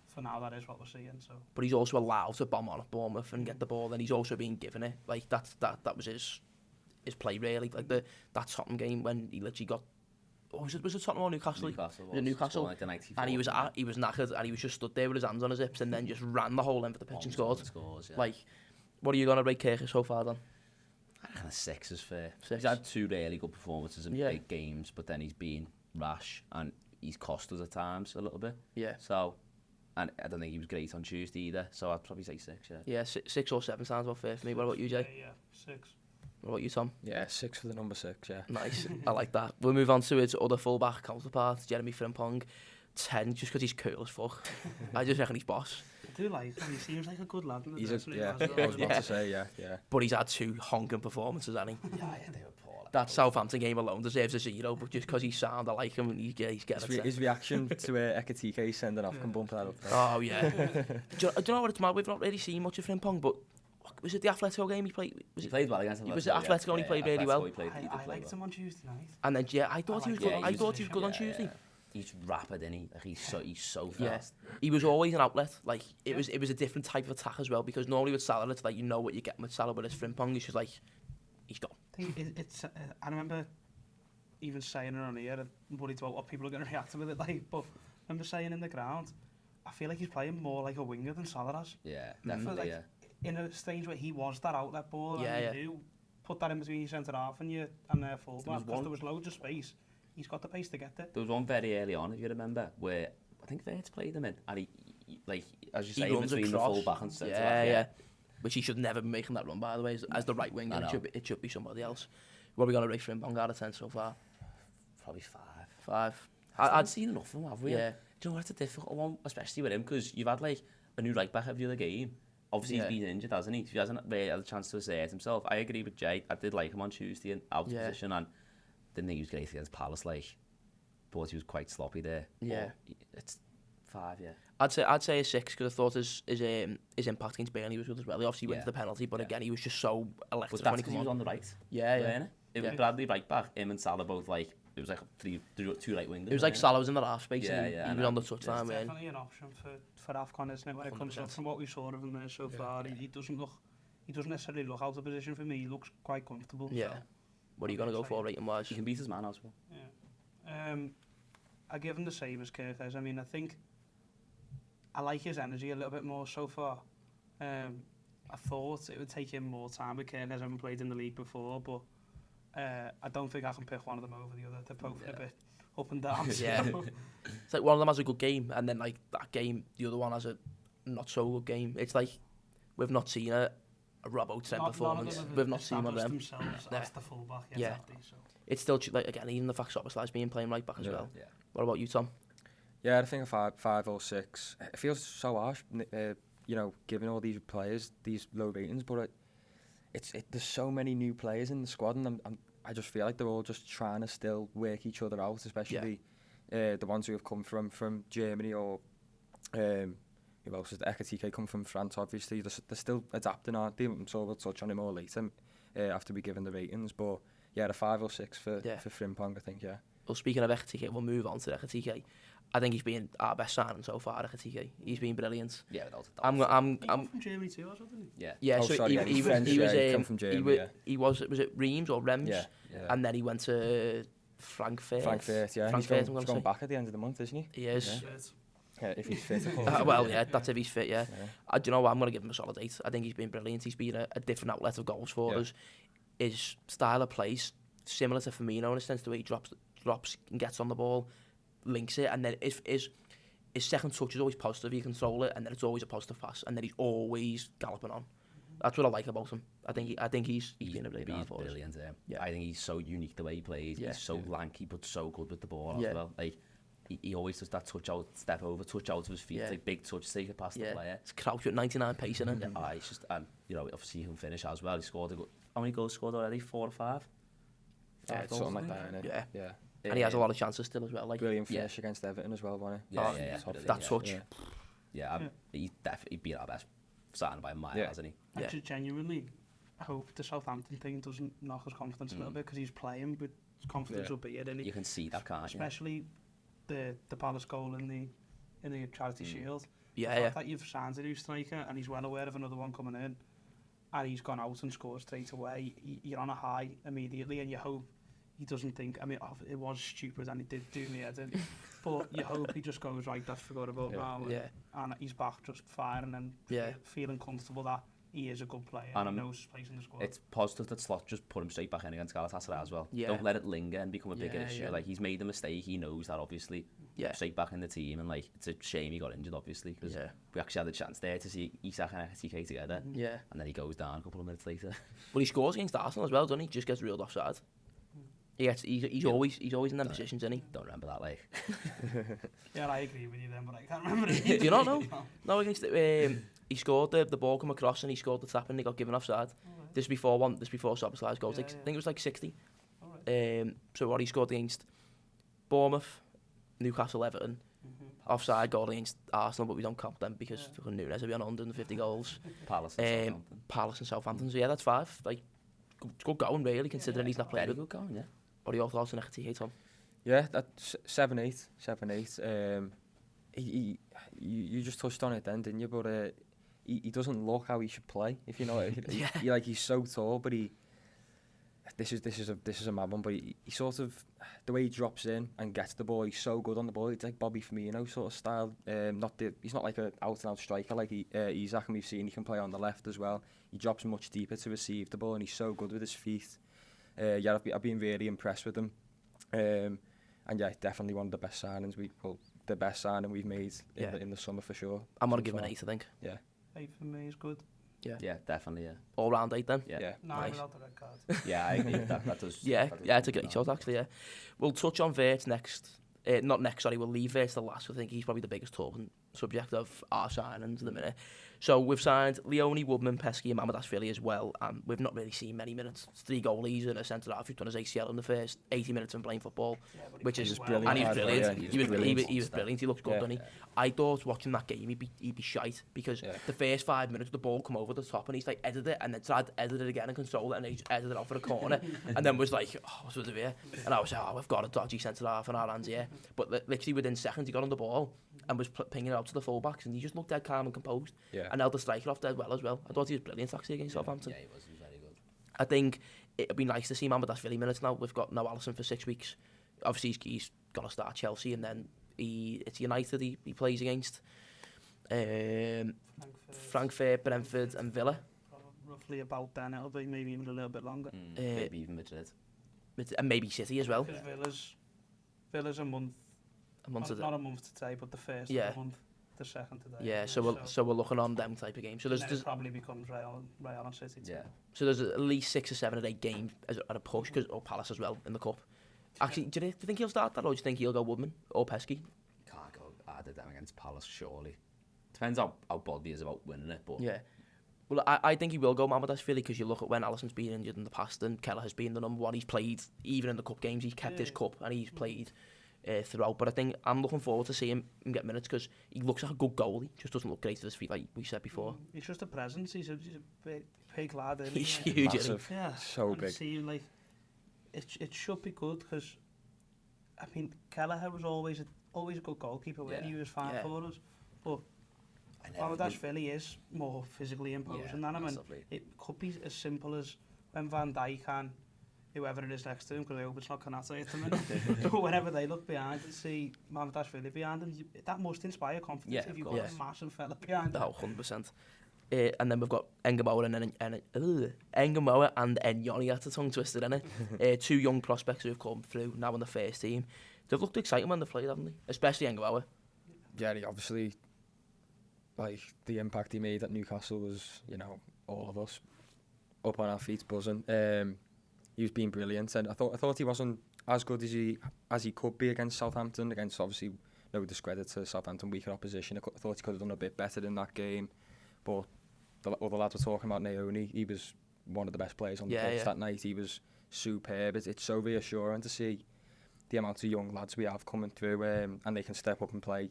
for now, that is what we're seeing. So, but he's also allowed to bomb on at Bournemouth and get the ball, and he's also being given it. Like that was his play really. Like that Tottenham game when he literally got. Was it Tottenham or Newcastle? Newcastle. Like the 94. And he was knackered, and he was just stood there with his hands on his hips, and then just ran the whole length of the pitch and scored. Like, what are you gonna rate Kerkez so far then? Kind of 6 is fair. 6. He's had 2 really good performances in big games, but then he's been rash and he's cost us at times a little bit. Yeah. So And I don't think he was great on Tuesday either, so I'd probably say 6, yeah. Yeah, 6 or 7 sounds about fair for me. What about you, Jay? Yeah, 6. What about you, Tom? Yeah, 6 for the number 6, yeah. Nice. I like that. We'll move on to his other full-back counterpart, Jeremy Frimpong. 10, just because he's cool as fuck. I just reckon he's boss. I do like him. He seems like a good lad. He's a, yeah, I was about to say, yeah. But he's had 2 honking performances, hasn't he? Yeah, they were poor. That Southampton game alone deserves a 0, but just because he sounded like him, he's getting His reaction to Ekatike sending off can bump that up. Oh, yeah. do you know what it's mad? We've not really seen much of Frimpong, but was it the Atletico game he played? He played well against Atletico. Was it Atletico and he played really well? I liked him on Tuesday night. And then, yeah, I thought he was good. I thought he was good on Tuesday. Yeah. He's rapid, isn't he? Like, he's so fast. Yeah. He was always an outlet. Like, it was a different type of attack as well, because normally with Salah, it's like, you know what you're getting with Salah, but it's Frimpong, it's just like, he's gone. I remember even saying it on here, and worried about what people are going to react to with it, like, but I remember saying in the ground, I feel like he's playing more like a winger than Salah has. Yeah, definitely, like, yeah. In a stage where he was that outlet ball, Yeah, and you put that in between your centre-half and their full-back, because there was loads of space. He's got the pace to get there. There was one very early on, if you remember, where I think Verts played him in, and he like, as you say, in between the full-back and centre-half. Yeah. Which he should never be making that run, by the way, as the right winger. It should be somebody else. What are we going to rate Frimpong out of 10 so far? Probably 5. 5. I've seen enough of him, have we? Yeah. Do you know what, it's a difficult one, especially with him, because you've had like a new right back every other game. Obviously, he's been injured, hasn't he? So he hasn't really had a chance to assert himself. I agree with Jay. I did like him on Tuesday and out of position, and didn't think he was great against Palace. Like, thought he was quite sloppy there. Yeah. But it's 5, yeah. I'd say a 6, because I thought his impact against Burnley was good as well. He obviously wins the penalty, but again, he was just so electric when he he was on the right. Yeah. It was Bradley right back, him and Salah both like, it was like 2 right wingers. It was like Salah was in the half space, and he was on the touchline. It's definitely an option for AFCON, isn't it? When it comes up from what we saw of him there so far, he doesn't necessarily look out of position for me. He looks quite comfortable. Yeah. So. What are you going to go for rating wise? He can beat his man as well. Yeah. I give him the same as Curtis. I mean, I think I like his energy a little bit more so far. I thought it would take him more time with Curtis. I haven't played in the league before, but I don't think I can pick one of them over the other. They're both a bit up and down. Yeah. It's like one of them has a good game, and then like that game, the other one has a not so good game. It's like we've not seen a Robbo type performance. We've not seen one of them. Themselves as the fullback. Yeah. Exactly, so. It's still like again, even the fact Soboslai's being playing right back as well. Yeah. What about you, Tom? Yeah, I think a 5 or 6. It feels so harsh, giving all these players these low ratings, but there's so many new players in the squad, and I just feel like they're all just trying to still work each other out, especially the ones who have come from Germany or who else is the Ekatike come from France, obviously. They're still adapting, aren't they? I'm sure we'll touch on it more later after we give them the ratings, but yeah, a 5 or 6 for Frimpong, I think, yeah. Well, speaking of Ekatike, we'll move on to Ekatike. I think he's been our best signing so far, Ekatike. He's been brilliant. Yeah, without a He doubt. came from Germany too, or something? Yeah. Yeah, Oh, so sorry, he was French, he come from Germany, was it Reims or Rems? Yeah. And then he went to Frankfurt. Frankfurt, yeah. Frankfurt, he's going back at the end of the month, isn't he? He is. Yeah, if he's fit, of course. Well, yeah, that's if he's fit, yeah. Do you know what? I'm going to give him a solid 8. I think he's been brilliant. He's been a different outlet of goals for us. His style of play is similar to Firmino in a sense, the way he drops and gets on the ball, links it, and then his second touch is always positive. He control it, and then it's always a positive pass, and then he's always galloping on. That's what I like about him. I think he's been a really brilliant for us. Brilliant, I think he's so unique the way he plays. He's so lanky, but so good with the ball as well. Like, he always does that touch out of his feet, like big touch, take it past the player. It's crouch with 99 pace in it. It's just, and obviously he can finish as well. He scored how many goals scored already? 4 or 5? Yeah, it's something like that, isn't it? Yeah. And he has a lot of chances still as well. Like brilliant finish against Everton as well, wasn't he? Yeah. That touch. He's definitely been our best signing by a mile, hasn't he? I just genuinely hope the Southampton thing doesn't knock his confidence a little bit, because he's playing, but his confidence will be it. You can see that, can't you? Especially the Palace goal in the Charity Shield. The Yeah. fact that you've signed a new striker and he's well aware of another one coming in, and he's gone out and scored straight away. You're on a high immediately, and you hope he doesn't think. I mean, it was stupid and it did do me head in, but you hope he just goes, right, that's forgot about now. And he's back just firing and feeling comfortable that he is a good player. And he knows his place in the squad. It's positive that Slot just put him straight back in against Galatasaray as well. Yeah. Don't let it linger and become a bigger issue. Yeah. Like, he's made a mistake, he knows that, obviously. Yeah. Straight back in the team, and like, it's a shame he got injured, obviously, because we actually had the chance there to see Isak and TK together. Yeah. And then he goes down a couple of minutes later. Well, he scores against Arsenal as well, doesn't he? Just gets ruled offside. He's always in them positions, isn't he? Don't remember that, like. Yeah, I agree with you then, but I can't remember it. Do you not know? No, against he scored the ball come across and he scored the tap and he got given offside. Right. This before Szoboszlai's goal. I think it was like 60. Right. So what he scored against Bournemouth, Newcastle, Everton, offside goal against Arsenal, but we don't count them because Nunes will be on 150 goals. Palace and Southampton. Palace and Southampton. So yeah, that's 5. Like, good going really, considering he's not playing. Very good going, yeah. What are your thoughts on it, Tom? Yeah, that's 7-8. You just touched on it then, didn't you? But he doesn't look how he should play. If you know it, he's so tall, but this is a mad one. But he sort of, the way he drops in and gets the ball, he's so good on the ball. It's like Bobby Firmino sort of style. He's not like an out and out striker like Isak, and we've seen he can play on the left as well. He drops much deeper to receive the ball, and he's so good with his feet. I've been really impressed with him. And yeah, definitely one of the best signings the best signing we've made in the summer for sure. I'm gonna give him an 8, I think. Yeah. 8 for me is good. Yeah, definitely, yeah. All round 8 then. Yeah. 9 Nice. without the red card. Yeah, I agree with that. That does. It's a great shot actually. Yeah, we'll touch on Wirtz next. Not next, sorry. We'll leave Wirtz to last. I think he's probably the biggest talking subject of our signings at the minute. So we've signed Leone, Woodman, Pesky and Mamardashvili as well, and we've not really seen many minutes. 3 goalies and a centre half who's done his ACL in the first 80 minutes of playing football, which is brilliant. And he's Yeah, brilliant. yeah, He was brilliant. He looked good, didn't he? Yeah. I thought watching that game he'd be shite because the first 5 minutes the ball come over the top and he's like edited it and then tried to edit it again and console it and he just edited it out for a corner and then was like, what's with it here? And I was like, we've got a dodgy centre half in our hands here. But literally within seconds he got on the ball and was pinging it out to the fullbacks and he just looked dead calm and composed and held the striker off dead well as well. I thought he was brilliant actually against Southampton. Yeah, he was very good. I think it'd be nice to see Mamardashvili minutes now. We've got no Alisson for 6 weeks. Obviously he's got to start Chelsea and then it's United he plays against. Frankfurt, Brentford and Villa. Roughly about then, it'll be maybe even a little bit longer. Maybe even Madrid. And maybe City as well. Because Villa's a month. Not a month today, but the first of the month, the second today. Yeah, so we're looking on them type of games. So there's it probably becomes Real and City too. Yeah. So there's at least 6 or 7 or 8 games at a push, or Palace as well in the cup. Actually, do you think he'll start that, or do you think he'll go Woodman or Pesky? Can't go either of them against Palace, surely. Depends how Bodley is about winning it, but Yeah. Well, I think he will go Mamardashvili because you look at when Alisson's been injured in the past and Keller has been the number one. He's played, even in the cup games, he's kept his cup and he's played throughout. But I think I'm looking forward to seeing him get minutes because he looks like a good goalie. Just doesn't look great at his feet like we said before. He's just a presence. He's a big lad. Isn't He's he? huge. Massive. Yeah. So and big. See, like, it should be good because, I mean, Kelleher was always a good goalkeeper. When he was fine for us. But Mamardashvili is more physically imposing than him. And it could be as simple as when Van Dijk and whoever it is next to him, because I hope it's not Konate at the minute, but whenever they look behind and see Mamardashvili behind him, that must inspire confidence if you've got a massive fella behind him. Oh, 100%. And then we've got Engamoa and Enyoni, that's a tongue twister, isn't it? 2 young prospects who have come through now in the first team. They've looked exciting when they've played, haven't they? Especially Engamoa. Yeah, he obviously, like, the impact he made at Newcastle was, all of us up on our feet buzzing. He was being brilliant, and I thought he wasn't as good as he could be against Southampton. Against, obviously, no discredit to Southampton, weaker opposition. I thought he could have done a bit better in that game, but the other lads were talking about Leone. He was one of the best players on the pitch that night. He was superb. It's so reassuring to see the amount of young lads we have coming through, and they can step up and play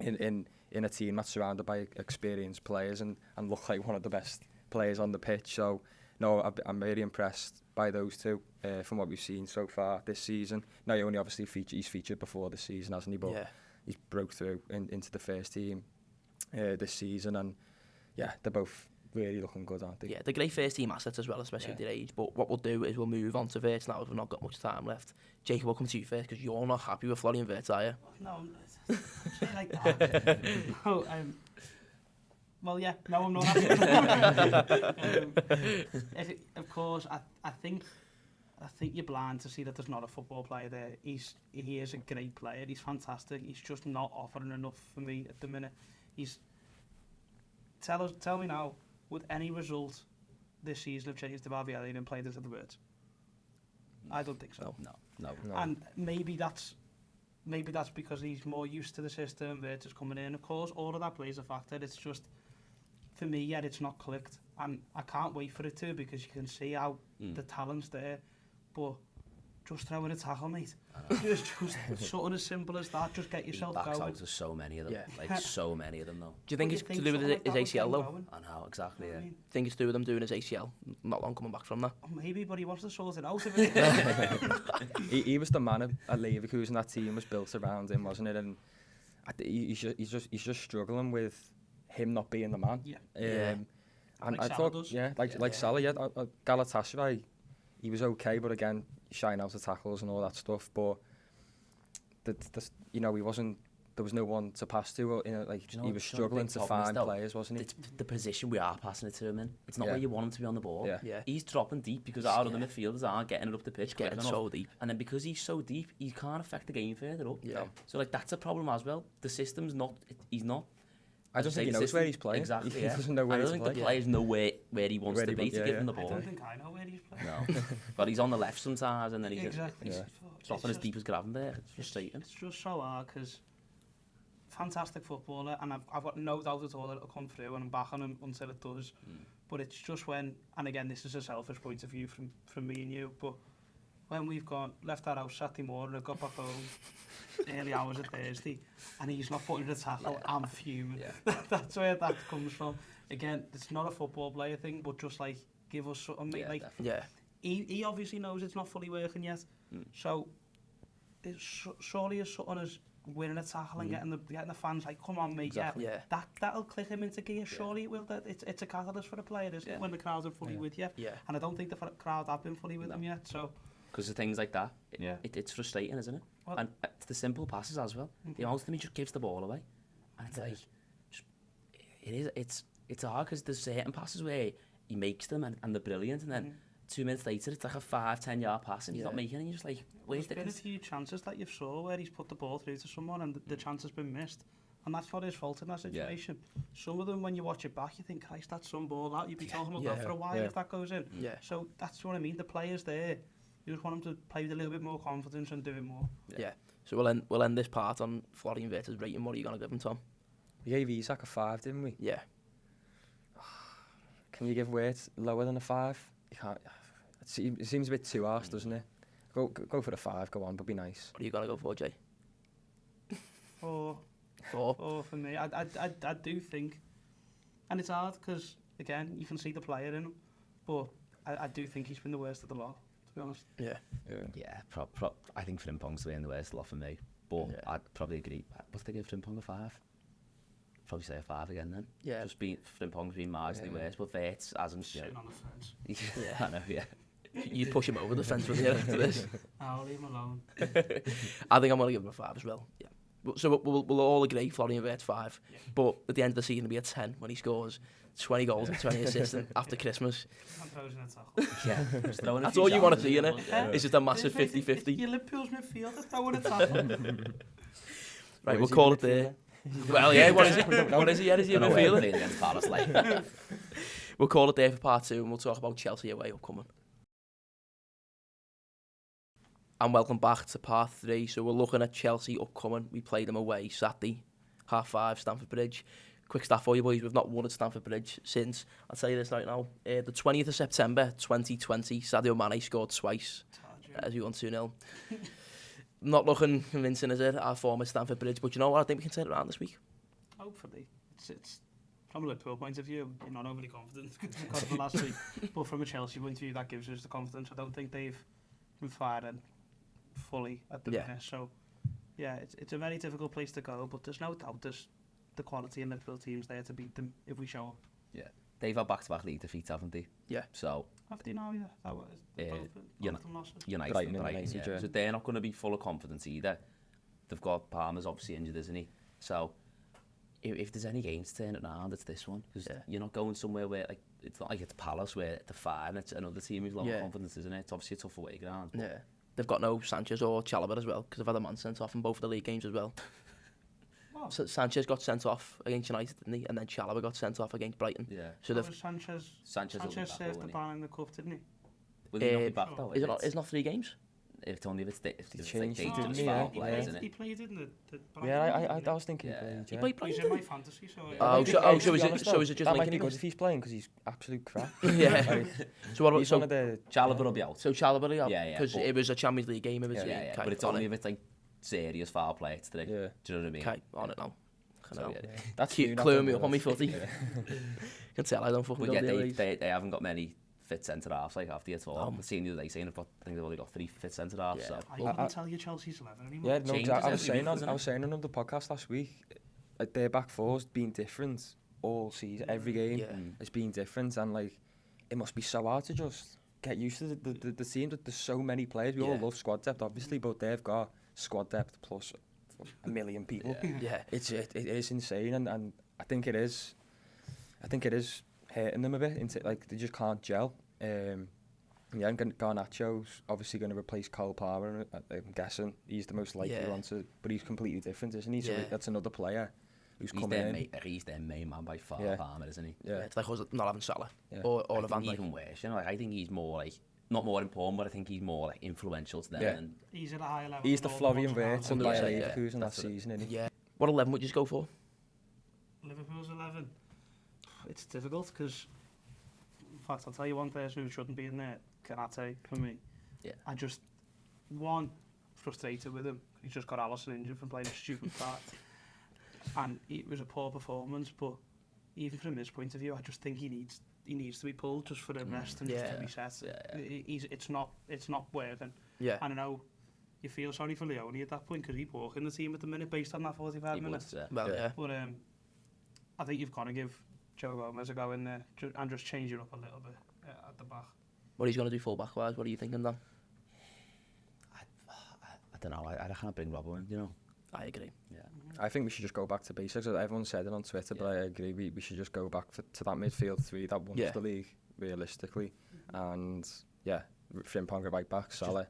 in a team that's surrounded by experienced players and look like one of the best players on the pitch. So, no, I'm very impressed by those two from what we've seen so far this season. Leone obviously he's featured before this season, hasn't he? But he's broke through into the first team this season, and they're both really looking good, aren't they? Yeah, they're great first team assets as well, especially at their age. But what we'll do is we'll move on to Wirtz now as we've not got much time left. Jacob, we'll come to you first because you're not happy with Florian Wirtz, are you? No, say like that. No, Well, yeah, no, I'm not. Of course, I think you're blind to see that there's not a football player there. He is a great player. He's fantastic. He's just not offering enough for me at the minute. Tell me now, would any result this season have changed if Barbieri and played into the words? I don't think so. No. And maybe that's because he's more used to the system. Virtus coming in, of course, all of that plays a factor. It's just, for me, yeah, it's not clicked, and I can't wait for it to, because you can see how the talent's there. But just throw in a tackle, mate. just something as simple as that. Just get yourself going. He backs out to so many of them. Like so many of them, though. Do you think it's to do with his ACL though? I know, exactly. Yeah. Do you think it's to do with him doing his ACL? Not long coming back from that. Maybe, but he wants to sort it out. He was the man at Leverkusen. That team was built around him, wasn't it? And he's just struggling with him not being the man. And like I Salah thought, does. like Salah, Galatasaray, he was okay, but again, shine out the tackles and all that stuff. But he wasn't. There was no one to pass to. He was struggling to find players, wasn't he? It's the position we are passing it to him in. It's not Yeah. where you want him to be on the ball. Yeah. He's dropping deep because our other midfielders aren't getting it up the pitch. Getting quick enough. so deep. And then because he's so deep, he can't affect the game further up. Yeah. So like that's a problem as well. The system's not. He's not. I don't think he knows where he's playing. Exactly. He Yeah. doesn't know where I he's don't playing. think the players know where he wants Where to he be wants- to yeah, give yeah. him the I ball. don't think I know where he's playing. No. But he's on the left sometimes, and then he's Exactly. Yeah. dropping as deep as Gravenberg. It's frustrating. It's just so hard, because fantastic footballer, and I've got no doubt at all that it'll come through, and I'm back on him until it does. But it's just when, and again, this is a selfish point of view from me and you, but when we've left our house Saturday morning, I've got back home early hours of Thursday, and he's not putting in a tackle, I'm fuming. That's where that comes from. Again, it's not a football player thing, but just like, give us something, mate. Like, he obviously knows it's not fully working yet, so surely as something as winning a tackle and getting the fans like, come on, mate, Exactly. that'll click him into gear. Surely it will. It's a catalyst for the player, isn't it, when the crowds are fully with you? Yeah. And I don't think the crowd have been fully with him yet. So Because of things like that, it's frustrating, isn't it? Well, and it's the simple passes as well. The amount of them he just gives the ball away, and it's like, it's hard because there's certain passes where he makes them and they're brilliant, and then 2 minutes later it's like a 5-10 yard pass and he's not making it, and you're just like, where's there's been a few chances that you've saw where he's put the ball through to someone and the chance has been missed, and that's not his fault in that situation. Some of them, when you watch it back, you think, Christ, that's some ball out. You'd be talking about that for a while if that goes in. So that's what I mean. The players there, you just want them to play with a little bit more confidence and do it more. So we'll end this part on Florian Wirtz's rating. What are you going to give him, Tom? We gave Isak a 5, didn't we? Yeah. Can you give Wirtz lower than a 5? You can't. It seems a bit too harsh, doesn't it? Go for the 5. Go on, but be nice. What are you going to go for, Jay? 4 for me. I do think, and it's hard because again you can see the player in him, but I do think he's been the worst of the lot, to be honest. I think Frimpong's been the worst lot for me, but I'd probably agree. What's they give Frimpong a 5? Probably say a 5 again then. Yeah. Just Frimpong's been marginally worse, but Wirtz hasn't. Sitting on the fence. I know. Yeah. You'd push him over the fence with you after this. I'll leave him alone. I think I'm going to give him a 5 as well. Yeah. So we'll all agree Florian Wirtz 5, but at the end of the season it'll be a 10 when he scores 20 goals and 20 assists after Christmas. I'm posing a tackle. Yeah. Just throwing That's all you want to see, innit? It's just a massive 50-50. Your Liverpool's midfielder throwing a tackle. Right, we'll call it there. Well, yeah, what is he? What is he? Is he a midfielder? Against Palace, like. We'll call it there for part 2 and we'll talk about Chelsea away upcoming. And welcome back to part 3. So we're looking at Chelsea upcoming. We played them away Saturday, 5:30, Stamford Bridge. Quick stat for you boys, we've not won at Stamford Bridge since, I'll tell you this right now, the 20th of September 2020, Sadio Mane scored twice as we won 2-0. Not looking convincing, is it, our form at Stamford Bridge, but you know what, I think we can turn it around this week. Hopefully. It's from a Liverpool point of view, you're not overly confident because of the last week, but from a Chelsea point of view, that gives us the confidence. I don't think they've been firing fully at the minute, so yeah, it's a very difficult place to go, but there's no doubt there's the quality in Liverpool teams there to beat them if we show up. Yeah, they've had back-to-back league defeats, haven't they? Yeah. So have they now? Yeah, that was United, Brighton, so they're not going to be full of confidence either. They've got Palmer's obviously injured, isn't he? So if there's any games to turn it around, it's this one. Because Yeah. you're not going somewhere where, like, it's not like it's Palace where they're fine. It's another team who's low on confidence, isn't it? It's obviously a tough away ground. But Yeah. They've got no Sanchez or Chalobah as well, because they've had a man sent off in both of the league games as well. What? So Sanchez got sent off against United, didn't he? And then Chalobah got sent off against Brighton. yeah. So That they've... was Sanchez Sanchez will be back, saved the won't he? ban in the cup, didn't he? Will he not be back, though? Is it not, it's not 3 games? It's only if it's changed it, dangerous didn't he? foul Yeah. play, isn't He it? played in the Yeah, I was thinking. Yeah. He played He's Brighton, in didn't my he? fantasy, so... Oh, so is it just that might linking be him? good if he's playing because he's absolute crap. Yeah. Like, So what about... he's one So, of the Chalobah will be out. so Chalobah, Yeah, because but- it was a Champions League game, it was... Yeah, okay, but it's on only it. if it's like serious foul play. It's like, Yeah. do you know what I mean? Okay, on it now. I So, know. yeah. that's Keep new, not clearing the me up on my worst. footy. Yeah. Can tell I don't fucking But go yeah, there, ladies. they haven't got many fit centre halves like after at all. I've seen the other day saying I think they've only got 3 fit centre halves. Yeah. So I couldn't tell you Chelsea's 11 anymore. Yeah, no, Changes I was every saying week, on another podcast last week, like their back four's been different all season. Every game Yeah. has been different, and like it must be so hard to just get used to the team. That there's so many players. We all Yeah. love squad depth, obviously, but they've got squad depth plus a million people. Yeah. It is insane, and I think it is hurting them a bit. Like they just can't gel. Yeah, and Garnacho's obviously going to replace Cole Palmer. I'm guessing he's the most likely Yeah. one to, but he's completely different, isn't he? So Yeah. that's another player who's he's coming their in. he's their main man by far, Yeah. Palmer, isn't he? Yeah, Yeah, it's like us not having Salah Yeah. or I a Van think Dijk. even worse, you know, like, I think he's more like, not more important, but I think he's more like influential to them. Yeah. And He's at a higher level. he's the than all Florian ones Wirtz around and him. Bayer Yeah, Leverkusen that that's it. season, isn't he? Yeah. What 11 would you go for? Liverpool's 11. It's difficult because, in fact, I'll tell you one person who shouldn't be in there, Kanate, for me. Yeah. I just, frustrated with him. He's just got Alisson injured from playing a stupid part. And it was a poor performance, but even from his point of view, I just think he needs to be pulled just for a rest and just Yeah. to reset. Yeah, It's not working. Yeah. And I know you feel sorry for Leone at that point because he's walking the team at the minute based on that 45 he minutes. would, Well, yeah. But I think you've got to give Joe Gomez a go in there and just change it up a little bit at the back. What he's going to do full-back wise? What are you thinking, Dan? I don't know, I can't bring Robbo in, you know. I agree. Yeah. I think we should just go back to basics. Everyone said it on Twitter, but I agree. We should just go back to that midfield 3 that won Yeah. the league realistically, and yeah, Frimpong right back, Salah.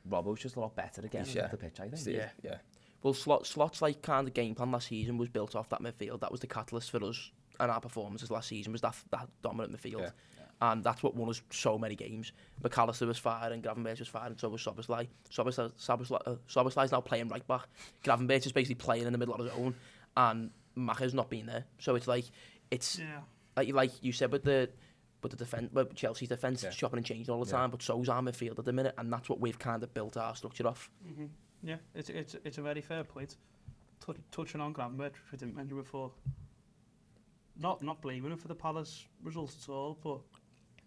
Robbo's just a lot better again Yeah. off the pitch, I think. Steve, yeah. Well, Slot's like kind of game plan last season was built off that midfield. That was the catalyst for us and our performances last season was that dominant midfield. Yeah. And that's what won us so many games. McAllister was firing, Gravenberch was firing, so was Szoboszlai. Szoboszlai's now playing right back. Gravenberch is basically playing in the middle of his own, and Macha's not been there. So it's like like you said with the defense, with Chelsea's defense, Yeah. chopping and changing all the time. But so's our midfield at the minute, and that's what we've kind of built our structure off. Mm-hmm. Yeah, it's a very fair point. Touching on Gravenberch, which I didn't mention before. Not blaming him for the Palace result at all, but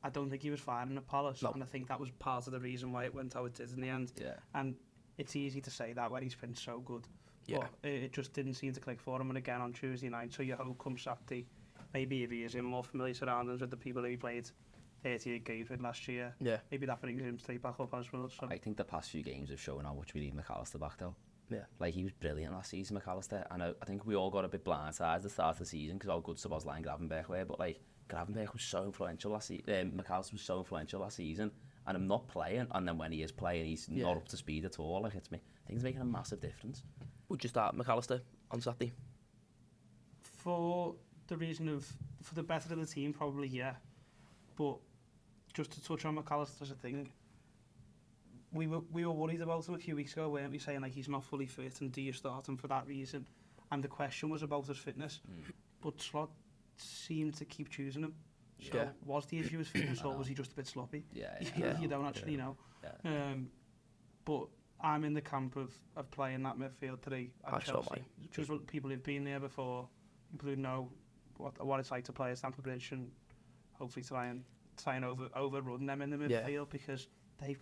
I don't think he was firing at Palace, No. and I think that was part of the reason why it went how it did in the end. Yeah. And it's easy to say that when he's been so good, Yeah. but it just didn't seem to click for him. And again on Tuesday night, so you hope come Saturday, maybe if he is in more familiar surroundings with the people who he played 38 games with last year, Yeah. maybe that brings him straight back up as well. So I think the past few games have shown how much we need McAllister back though. Yeah. Like he was brilliant last season, McAllister, and I think we all got a bit blindsided at the start of the season because how good Szoboszlai and Gravenberch were, but like Gravenberch was so influential last season, McAllister was so influential last season, and I'm not playing, and then when he is playing, he's not up to speed at all. Like I think it's making a massive difference. Would you start McAllister on Saturday? for the reason of for the better of the team, probably yeah. But just to touch on McAllister's thing, we were worried about him a few weeks ago, weren't we? Saying like he's not fully fit, and do you start him for that reason? And the question was about his fitness, but Slot seemed to keep choosing him. So Yeah. was the issue his fitness, or was he just a bit sloppy? Yeah, You don't actually know. Yeah. But I'm in the camp of playing that midfield today at I so Chelsea. might. Just what people who've been there before, people who know what it's like to play at Stamford Bridge, and hopefully try and overrun them in the midfield, Yeah. because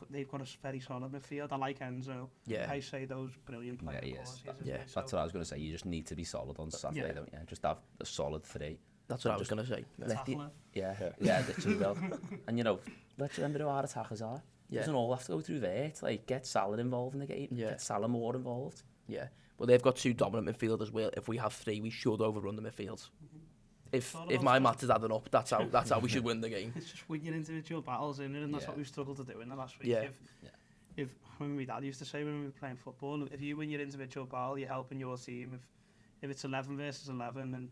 they've got a very solid midfield. I like Enzo. Yeah. I say those brilliant players. Yeah, he is. Yeah. That's what I was going to say. You just need to be solid on Saturday, Yeah. don't you? Just have a solid 3. That's what I was going to say. Yeah, literally will. And you know, let's remember who our attackers are. Yeah. Doesn't all have to go through there. It's like get Salah involved in the game. Yeah. Get Salah more involved. Yeah. Well, they've got 2 dominant midfielders. If we have 3, we should overrun the midfield. If my maths is adding up, that's how we should win the game. It's just win your individual battles in it, and that's what we've struggled to do in the last week. Yeah. If I mean, my dad used to say when we were playing football, if you win your individual battle, you're helping your team. If it's 11 versus 11, and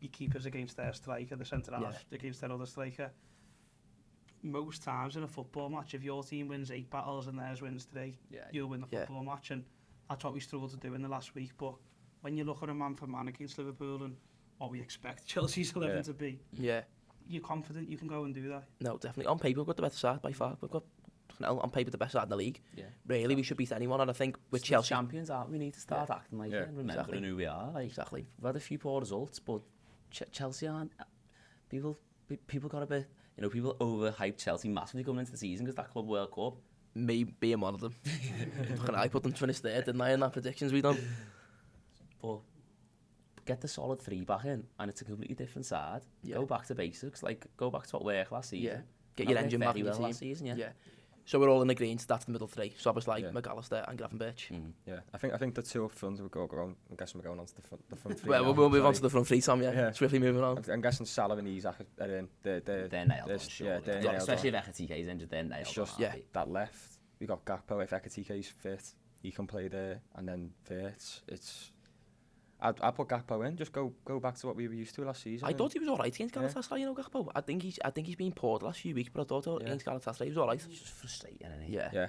your keeper's against their striker, the centre half against their other striker, most times in a football match, if your team wins 8 battles and theirs wins 3, you'll win the football match, and that's what we struggled to do in the last week. But when you look at a man for man against Liverpool and what we expect Chelsea's 11 to be, you're confident you can go and do that. No, definitely. On paper, we've got the better side by far. We've got on paper the best side in the league. Yeah. Really, we should beat anyone, and I think with Chelsea champions, aren't we? Need to start acting like it and remembering who we are. Like, exactly. We've had a few poor results, but Chelsea aren't. People got a bit. You know, people overhyped Chelsea massively coming into the season because that Club World Cup. Me being one of them. I put them to finish third, didn't I, in that predictions we done? But get the solid 3 back in, and it's a completely different side. Go back to basics, like go back to what worked last season. Yeah. Get your engine back in your team. Last season, yeah. So we're all in agreement that's the middle 3. So I was like McAllister and Gravenberch. Yeah, I think the 2 up front will go on. I'm guessing we're going on to the front 3. Well, we'll move on to the front 3, Tom. Yeah. Swiftly moving on. I'm guessing Salah and Isak are in. They're nailed on. Sure. They're nailed especially if Ekatiké's injured, they're nailed. It's just that left. We got Gakpo. If Ekatiké's fit, he can play there, and then there. It's. I'd put Gakpo in. Just go back to what we were used to last season. I thought he was all right against Galatasaray, you know, Gakpo. I think he's been poor the last few weeks, but I thought against Galatasaray he was all right. He's just frustrating, isn't he? Yeah.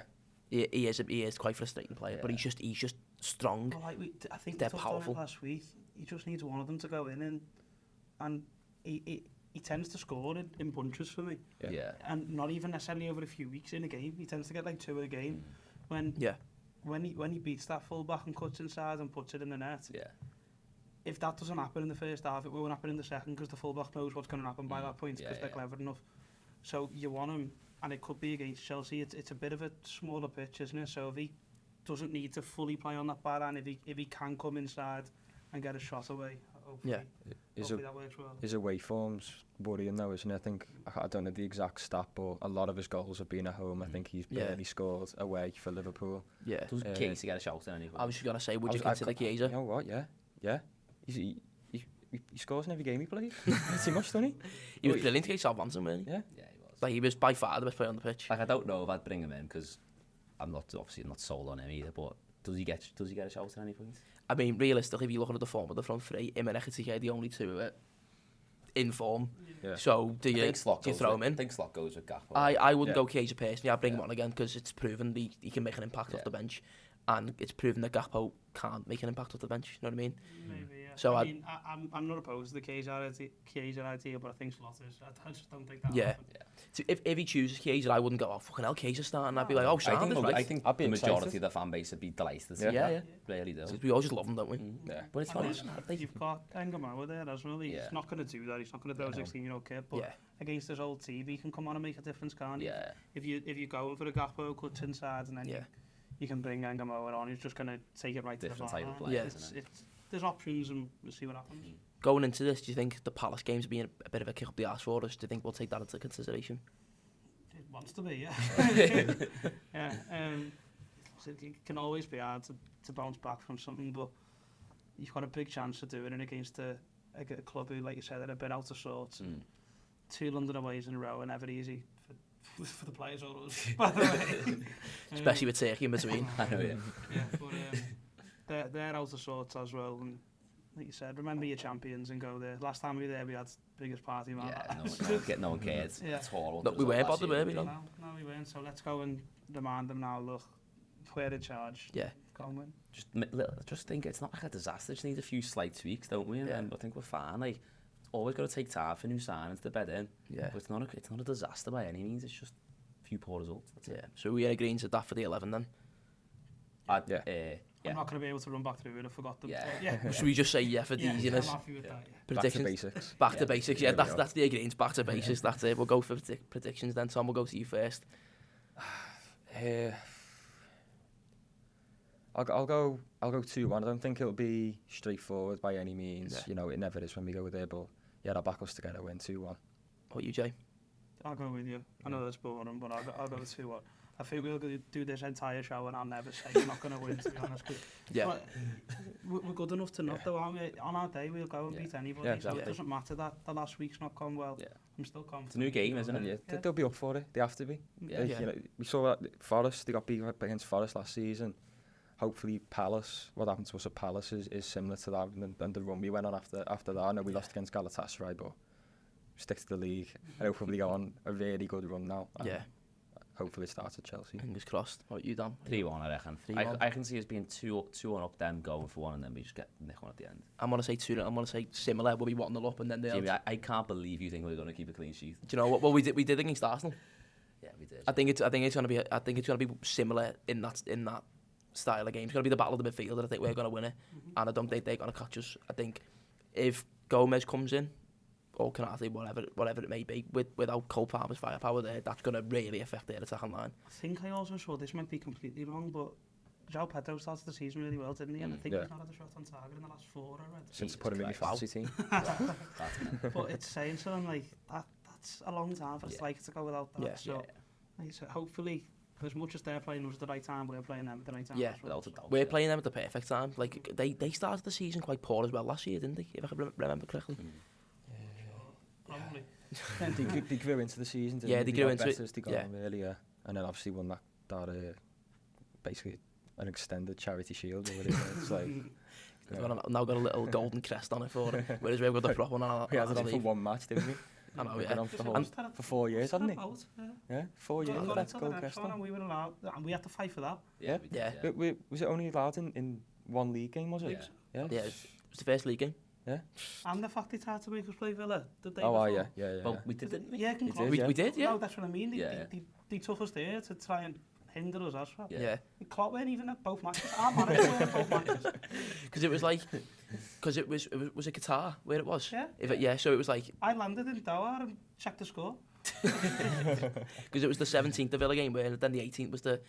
He is quite frustrating player, but he's just strong. Well, like I think they're powerful. Last week, he just needs one of them to go in, and he tends to score in bunches for me. Yeah. And not even necessarily over a few weeks in a game. He tends to get like 2 in a game. When he beats that full back and cuts inside and puts it in the net. Yeah. If that doesn't happen in the first half, it won't happen in the second because the full-back knows what's going to happen by that point because they're clever enough. So you want him, and it could be against Chelsea. It's a bit of a smaller pitch, isn't it? So if he doesn't need to fully play on that bar, and if he can come inside and get a shot away, hopefully that works well. His away form's worrying though, isn't it? I think, I don't know the exact stat, but a lot of his goals have been at home. I think he's barely scored away for Liverpool. Yeah. Does Chiesa get a shout at anyone? I was just going to say, would you consider Chiesa? You know what, yeah. He scores in every game he plays. Pretty much, doesn't he? He was brilliant against Southampton, really. Yeah, he was. Like, he was by far the best player on the pitch. Like, I don't know if I'd bring him in because I'm obviously not sold on him either. But does he get a shout at any point? I mean, realistically, if you look at the form of the front 3, him and Ekatike are the only 2 in form. Yeah. So do you throw him in? I think Slot goes with Gakpo. I wouldn't go Chiesa personally. I'd bring him on again because it's proven he can make an impact off the bench, and it's proven that Gakpo can't make an impact off the bench. You know what I mean? Maybe, yeah. So I'm not opposed to the Chiesa idea, but I think Slot is. I just don't think that. Yeah. So if he chooses Chiesa, I wouldn't go, oh fucking hell, Chiesa starting. I'd be like, oh, I think the majority of the fan base would be delighted to see that. Really do. We all just love him, don't we? Yeah. But it's funny. You've got Engamawa there as well. He's not going to do that. He's not going to throw a 16-year-old kid. But against his old team, he can come on and make a difference, can't he? Yeah. If you go for a Gakpo, cuts inside, and then you can bring Engamawa on. He's just going to take it right to the front. Different type of player, there's options, and we'll see what happens. Going into this, do you think the Palace game's being a bit of a kick up the arse for us? Do you think we'll take that into consideration? It wants to be, yeah. So it can always be hard to bounce back from something, but you've got a big chance of doing it against a club who, like you said, are a bit out of sorts. 2 London aways in a row are never easy for the players or us, by the way. Especially with Turkey in between. I know, but they're out of sorts as well. And like you said, remember your champions and go there. Last time we were there, we had the biggest party, man. Yeah, no one cares. At all. Look, we weren't bothered, were we? No, we weren't. So let's go and remind them now, look, we're in charge. Yeah. Go and win. Just think it's not like a disaster. Just need a few slight tweaks, don't we? And I think we're fine. Like, it's always got to take time for new signings to bed in. Yeah. But it's not a disaster by any means. It's just a few poor results. That's it. So we are agreeing to that for the 11 then? I'm not going to be able to run back through it. I forgot them. Yeah. Should we just say for the easiness? I'm happy with that. Predictions? Back to basics. Back to basics. Yeah, that's the agreement. Back to basics. That's it. We'll go for predictions then. Tom, we'll go to you first. I'll go 2-1. I don't think it'll be straightforward by any means. Yeah. You know, it never is when we go there, but I'll back us to get a win 2-1. What you, Jay? I'll go with you. I know that's boring, but I'll go with 2-1. I think we'll do this entire show and I'll never say we're not going to win, to be honest. Yeah. But we're good enough to not, though, aren't we? On our day, we'll go and beat anybody, Yeah, so exactly. it doesn't matter that the last week's not gone well. Yeah. I'm still confident. It's a new game, isn't it? Yeah, they'll be up for it. They have to be. Yeah. Like, you know, we saw that Forest, they got beat against Forest last season. Hopefully Palace, what happened to us at Palace is similar to that, and the run we went on after that. I know we lost against Galatasaray, but stick to the league. And hopefully go on a really good run now. And Yeah. hopefully it starts at Chelsea. Fingers crossed. What about you, Dan? 3-1, I reckon. 3-1. I can see us being 2-1 up, then going for one, and then we just get nick one at the end. I'm going to say 2. I'm going to say similar. We'll be 1-0 up and then they'll... Jamie, I can't believe you think we're going to keep a clean sheet. Do you know what? Well, we did against Arsenal. Yeah, we did. I think it's going to be similar in that style of game. It's going to be the battle of the midfield, and I think we're going to win it. And I don't think they're going to catch us. I think if Gomez comes in, or Canate, whatever it may be, without Cole Palmer's firepower there, that's going to really affect their attacking line. I think I also saw, this might be completely wrong, but João Pedro started the season really well, didn't he? And I think he's not had a shot on target in the last 4, I read. Since putting him in the fantasy team. But it's saying something like, that's a long time for a striker to go without that. Yeah. So, like I said, hopefully, as much as they're playing us at the right time, we're playing them at the right time. Yeah, as well. without a doubt. We're playing them at the perfect time. Like they started the season quite poor as well last year, didn't they? If I can remember correctly. Probably. They grew into the season, didn't Yeah, they grew got into better it, as they got yeah. on earlier, and then obviously won that basically an extended charity shield or whatever. It's like Now got a little golden crest on it for it, whereas we've got the proper one on we had our it on for sleeve. one match, didn't we? I know, We've yeah. been on for 4 years, hadn't he? Yeah, 4 years. Got Let's into go, the next one, Crest. and we were allowed, and we had to fight for that. Yeah. Yeah. Was it only allowed in one league game, was it? Yeah. Yeah, it was the first league game. And the fact they tried to make us play Villa the day Oh, before. yeah. Well, we did, didn't we? Yeah, did, Klopp. yeah. We did, yeah. No, that's what I mean. Yeah. They took us there to try and hinder us as well. Yeah. Klopp weren't even at both matches. Our manager weren't at both matches. Because it was like, because it was it Qatar where it was. Yeah. So it was like, I landed in Doha and checked the score. because it was the 17th the Villa game, where then the 18th was the,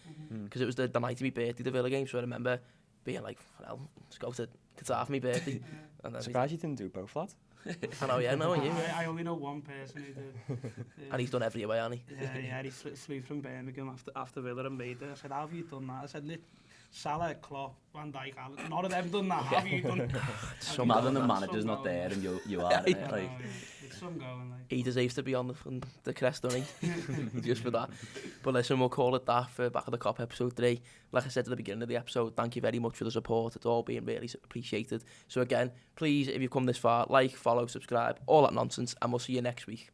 because it was the night of my birthday, the Villa game. So I remember being like, well, let's go to Qatar for my birthday. And then Surprised you didn't do both, lad. I know, yeah, no, you. I only know one person who did. And he's done every way, hasn't he? Yeah, he flew from Birmingham after Villa and made it. I said, how have you done that? I said, Salah, Klopp, Van Dijk, none of them done that. How have you done that? So Mad mad when the on that. manager's not there and you are. Yeah, innit? I Like, know, it's some going, like. He deserves to be on the crest, doesn't he? Just for that. But listen, we'll call it that for Back of the Kop episode 3. Like I said at the beginning of the episode, thank you very much for the support. It's all being really appreciated. So again, please, if you've come this far, like, follow, subscribe, all that nonsense, and we'll see you next week.